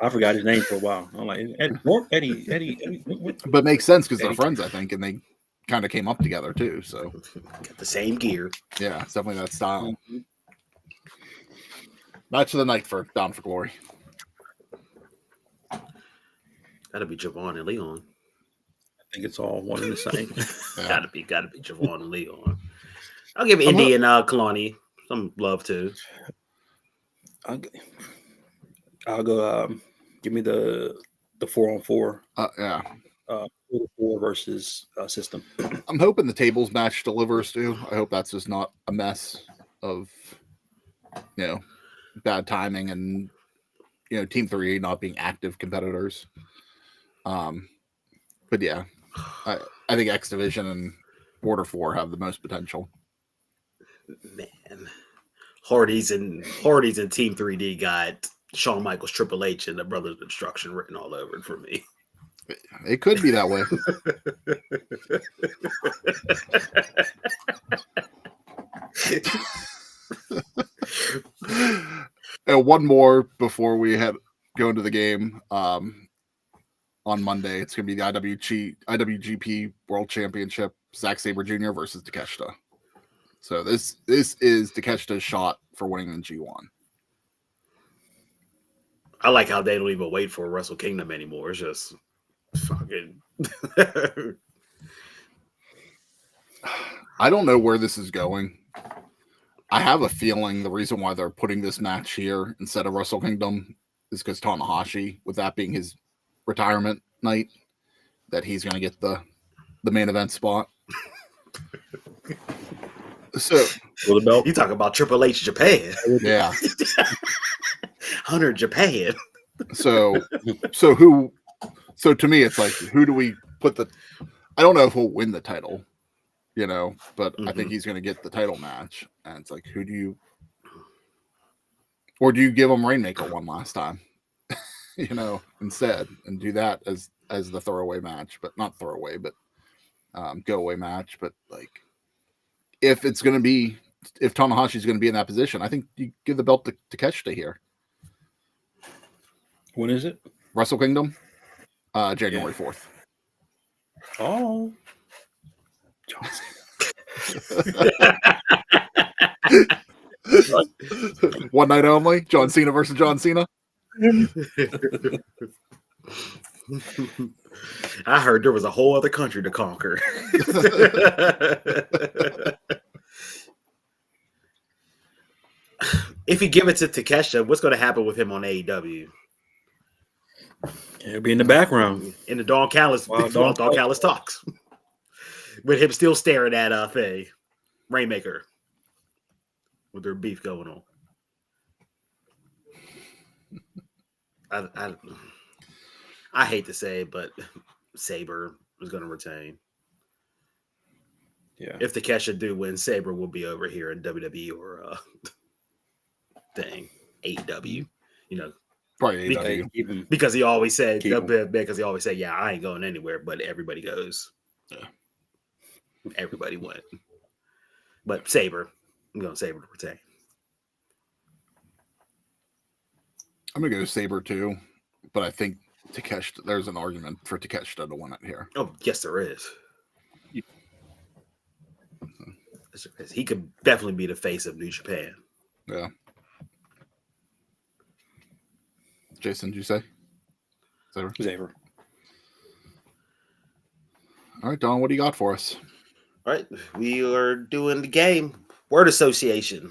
I forgot his name for a while. I'm like, Eddie. But it makes sense because they're friends, I think, and they kind of came up together too. So got the same gear. Yeah, it's definitely that style. Mm-hmm. Match of the night for Bound for Glory. Gotta be Javon and Leon. I think it's all one and the same. Yeah. Gotta be Javon and Leon. I'll give Indy and Kalani some love too. I'll go. Give me the 4-on-4. Yeah. 4 versus System. I'm hoping the tables match delivers too. I hope that's just not a mess of, bad timing and, Team 3 not being active competitors. But yeah, I think X Division and Border 4 have the most potential. Man, Hardy's and Team 3D got Shawn Michaels, Triple H, and the Brothers of Destruction written all over it for me. It could be that way. And one more before we go into the game. On Monday, it's going to be the IWGP World Championship, Zack Sabre Jr. versus Takeshita. So this is Takeshita's shot for winning the G1. I like how they don't even wait for Wrestle Kingdom anymore. It's just fucking. I don't know where this is going. I have a feeling the reason why they're putting this match here instead of Wrestle Kingdom is because Tanahashi, with that being his retirement night, that he's going to get the main event spot. So you talk about Triple H Japan. Yeah. Hunter Japan. So to me, it's like, who do we put I don't know if he'll win the title, but I think he's going to get the title match. And it's like, who do you give him Rainmaker one last time, instead, and do that as the throwaway match, but not throwaway, but go away match. But like, if Tanahashi's going to be in that position, I think you give the belt to Takeshita here. When is it? Wrestle Kingdom, January 4th. Oh, John Cena. One night only. John Cena versus John Cena. I heard there was a whole other country to conquer. If you give it to Takeshita, what's going to happen with him on AEW? He'll be in the background. In the Don Callis, Don Callis talks. With him still staring at Rainmaker. With their beef going on. I hate to say it, but Sabre is going to retain. Yeah. If Takeshita do win, Sabre will be over here in WWE or AEW. Probably AEW. Because he always said, yeah, I ain't going anywhere, but everybody goes. Yeah. Everybody went. But Sabre, I'm going Sabre to retain. I'm going to go Sabre too, but I think Takeshita, there's an argument for Takeshita to win it here. Oh, yes, there is. He could definitely be the face of New Japan. Yeah. Jason, did you say? Sabre. All right, Don, what do you got for us? All right, we are doing the game. Word association.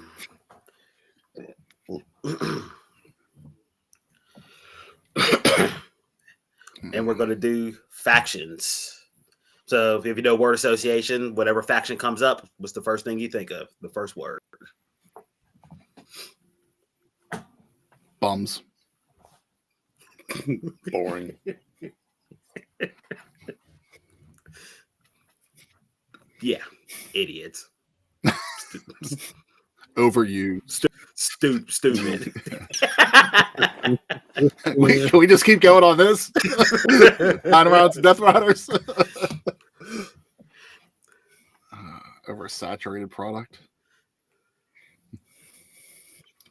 And we're going to do factions. So if you know word association, whatever faction comes up, what's the first thing you think of? The first word. Bums. Boring. Yeah, idiots. Overused. Stupid. Can we just keep going on this? Rounds, death riders. Oversaturated product.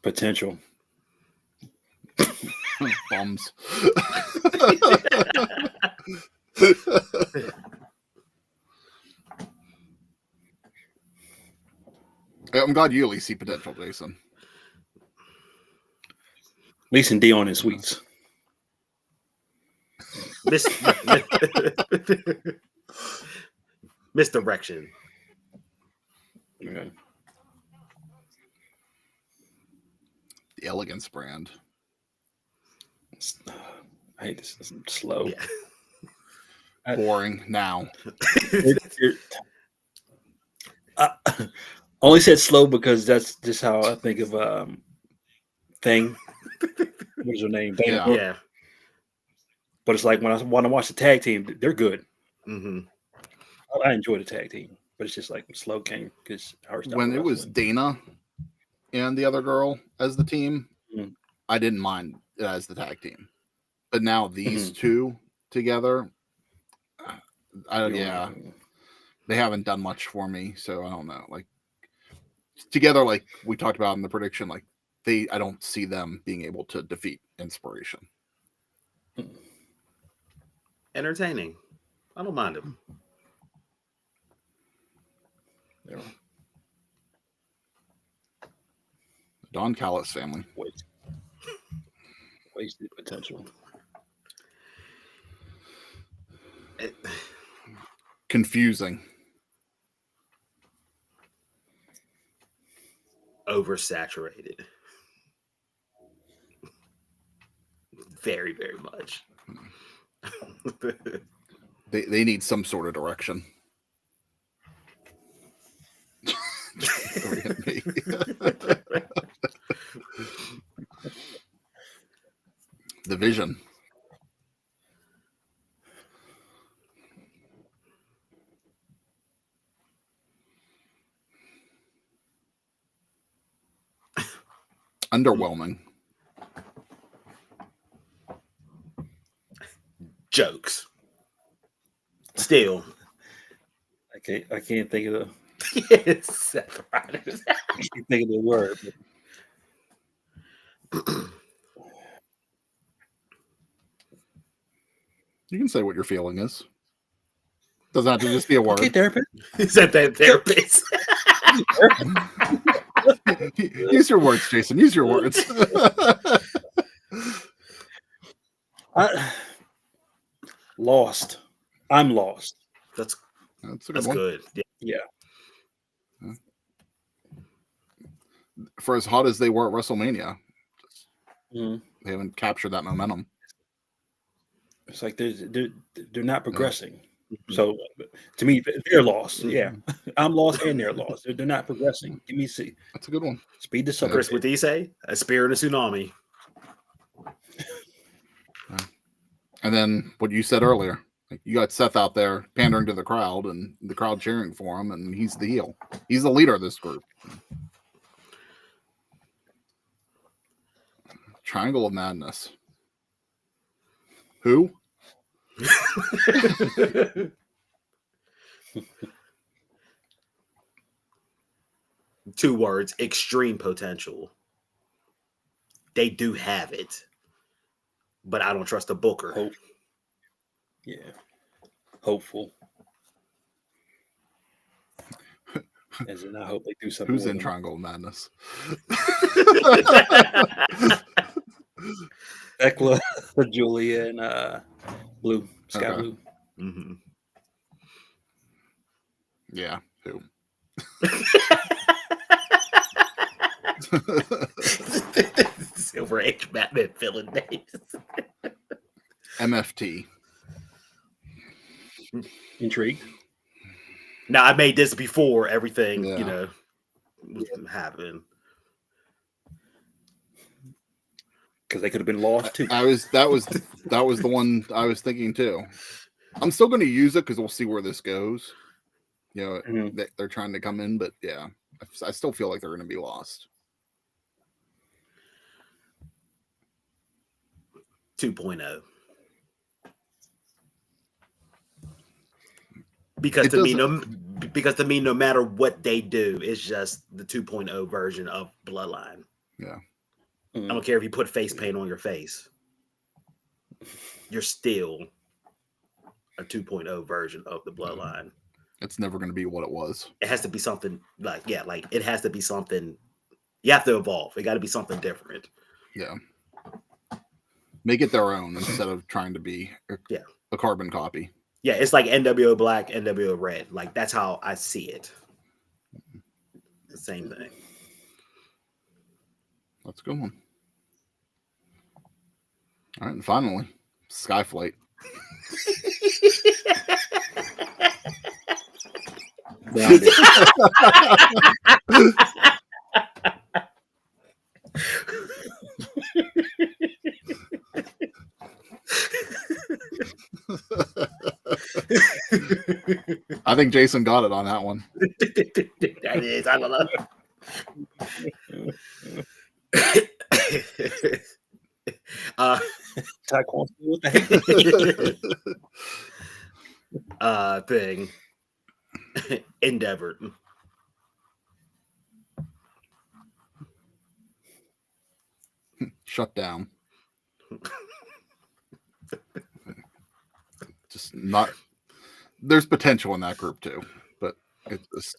Potential. Bums. I'm glad you at least see potential, Jason. At least in Dion and Sweets. Misdirection. Okay. The Elegance brand. I hate this. It's slow. Yeah. Boring now. I only said slow because that's just how I think of Thing. What's her name? Dana Brooke. Yeah. But it's like when I want to watch the tag team, they're good. Mm-hmm. I enjoy the tag team, but it's just like slow came because when it was Dana and the other girl as the team, I didn't mind it as the tag team. But now these two together, they haven't done much for me. So I don't know. Like together, like we talked about in the prediction, like I don't see them being able to defeat Inspiration. Entertaining. I don't mind them. Yeah. Don Callis family. Wasted potential. Confusing. Oversaturated. Very, very much. They need some sort of direction. The Vision. Underwhelming. Jokes. Still. I can't think of the Seth Rollins. I can't think of the word. You can say what your feeling is. Doesn't have to just be a word. Okay, therapist. Is that therapist? Use your words, Jason. Use your words. Lost. I'm lost. That's That's good. Yeah. For as hot as they were at WrestleMania, they haven't captured that momentum. It's like they're not progressing. Mm-hmm. So to me, they're lost. Mm-hmm. Yeah, I'm lost and they're lost. They're not progressing. Give me see. That's a good one. Speed this up. Chris, what did he say? A spear in a tsunami. And then what you said earlier, like you got Seth out there pandering to the crowd and the crowd cheering for him, and he's the heel. He's the leader of this group. Triangle of Madness. Who? 2 words: extreme potential. They do have it, but I don't trust the booker. Hope. Yeah, hopeful. As in, I hope they do something. Who's in Triangle of Madness? Ekla, Julia, and Blue, Sky Blue. Mm-hmm. Yeah, who? Silver Age Batman villain names. MFT. Intrigued. Now, I made this before everything, happened. Because they could have been lost too. That was the one I was thinking too. I'm still going to use it because we'll see where this goes. You know, they're trying to come in, but yeah, I still feel like they're going to be lost. 2.0. Because to me, no matter what they do, it's just the 2.0 version of Bloodline. Yeah. I don't care if you put face paint on your face. you're still a 2.0 version of the Bloodline. It's never going to be what it was. It has to be something like it has to be something. You have to evolve. It got to be something different. Yeah. Make it their own instead of trying to be a carbon copy. Yeah, it's like NWO Black, NWO Red. Like, that's how I see it. The same thing. That's a good one. All right, and finally, Skyflight. I think Jason got it on that one. That is, I don't know. Thing. Endeavor. Shut down. Just not. There's potential in that group too, but it's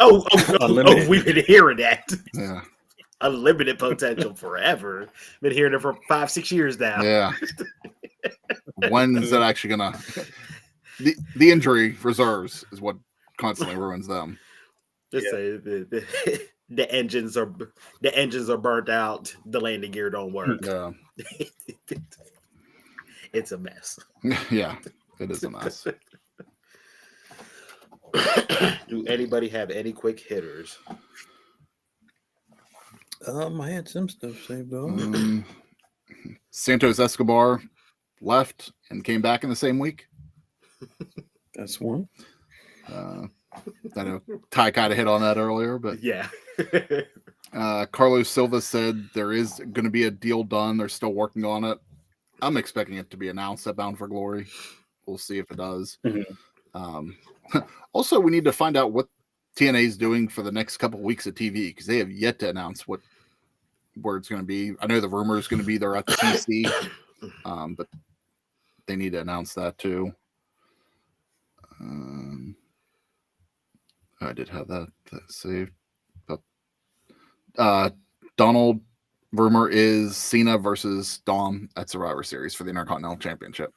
we've been hearing that. Yeah. Unlimited potential forever. Been hearing it for 5-6 years now. Yeah. When is that actually gonna? The injury reserves is what constantly ruins them. Just say the engines are burnt out. The landing gear don't work. Yeah. It's a mess. Yeah, it is a mess. Do anybody have any quick hitters? I had some stuff saved up. Santos Escobar left and came back in the same week. That's one. I know Ty kind of hit on that earlier, but yeah. Carlos Silva said there is going to be a deal done. They're still working on it. I'm expecting it to be announced at Bound for Glory. We'll see if it does. Mm-hmm. Also, we need to find out what TNA is doing for the next couple of weeks of TV because they have yet to announce where it's going to be. I know the rumor is going to be they're at the TC, but they need to announce that too. I did have that saved. But Donald, rumor is Cena versus Dom at Survivor Series for the Intercontinental Championship.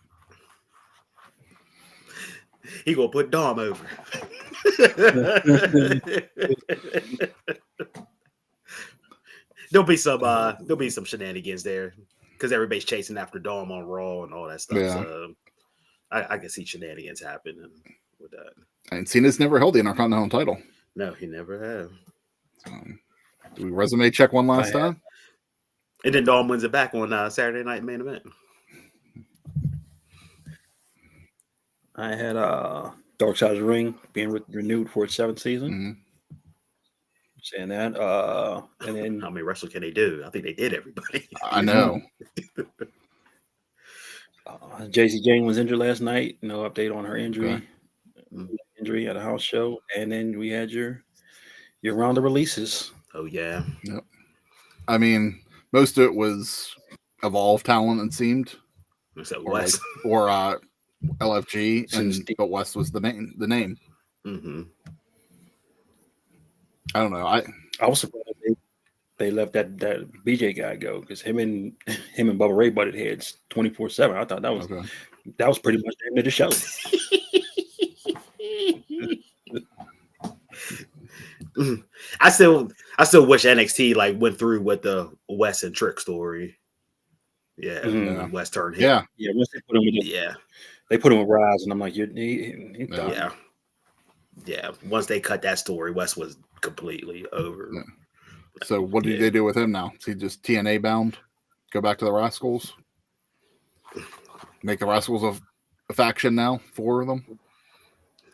He gonna put Dom over. There'll be some shenanigans there because everybody's chasing after Dom on Raw and all that stuff. Yeah. So I can see shenanigans happening with that. And Cena's never held the Intercontinental title. No, he never have. So, do we resume check one last time? And then Dom wins it back on Saturday Night Main Event. I had Dark Side's Ring being renewed for its 7th season. Mm-hmm. Saying that. And then how many wrestlers can they do? I think they did everybody. I know. JC Jane was injured last night. No update on her injury. Okay. Injury at a house show. And then we had your round of releases. Oh, yeah. Yep. I mean, most of it was Evolve talent, it seemed. Except Or West. Or LFG, but West was the name. Mm-hmm. I don't know. I was surprised they let that BJ guy go because him and Bubba Ray butted heads 24/7. I thought that was pretty much the end of the show. I still wish NXT went through with the West and Trick story. Yeah, Mm-hmm. West turned him. Yeah. Once they put him with they put him with Rise, and I'm like, he yeah. Once they cut that story, West was completely over. Yeah. So what do they do with him now? Is he just TNA bound? Go back to the Rascals? Make the Rascals a faction now? 4 of them?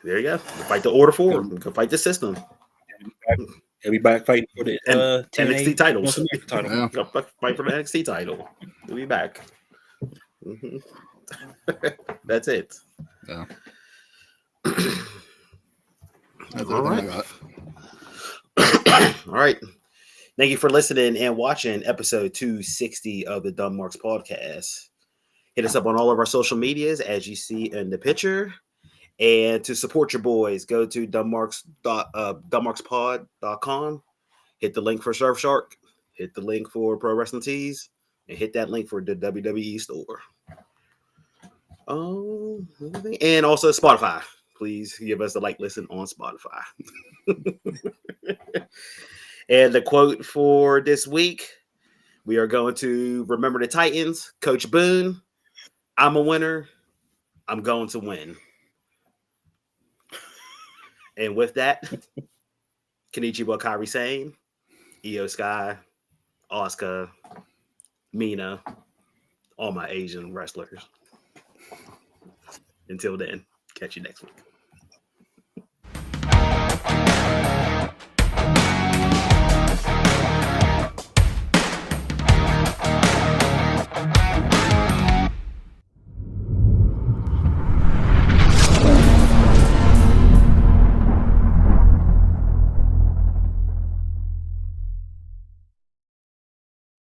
There you go. Fight the Order 4. Go fight the system. He'll be back fighting for the NXT titles. Title. Yeah. Go fight for the NXT title. He'll be back. Mm-hmm. That's it. Yeah. All right. All right. Thank you for listening and watching episode 260 of the Dumb Marks podcast. Hit us up on all of our social medias as you see in the picture. And to support your boys, go to dumbmarkspod.com. Hit the link for Surfshark. Hit the link for Pro Wrestling Tees. And hit that link for the WWE store. And also Spotify. Please give us a listen on Spotify. And the quote for this week, we are going to remember the Titans. Coach Boone, I'm a winner. I'm going to win. And with that, Kenichiwa Kairi Sane, Io Sky, Asuka, Mina, all my Asian wrestlers. Until then, catch you next week.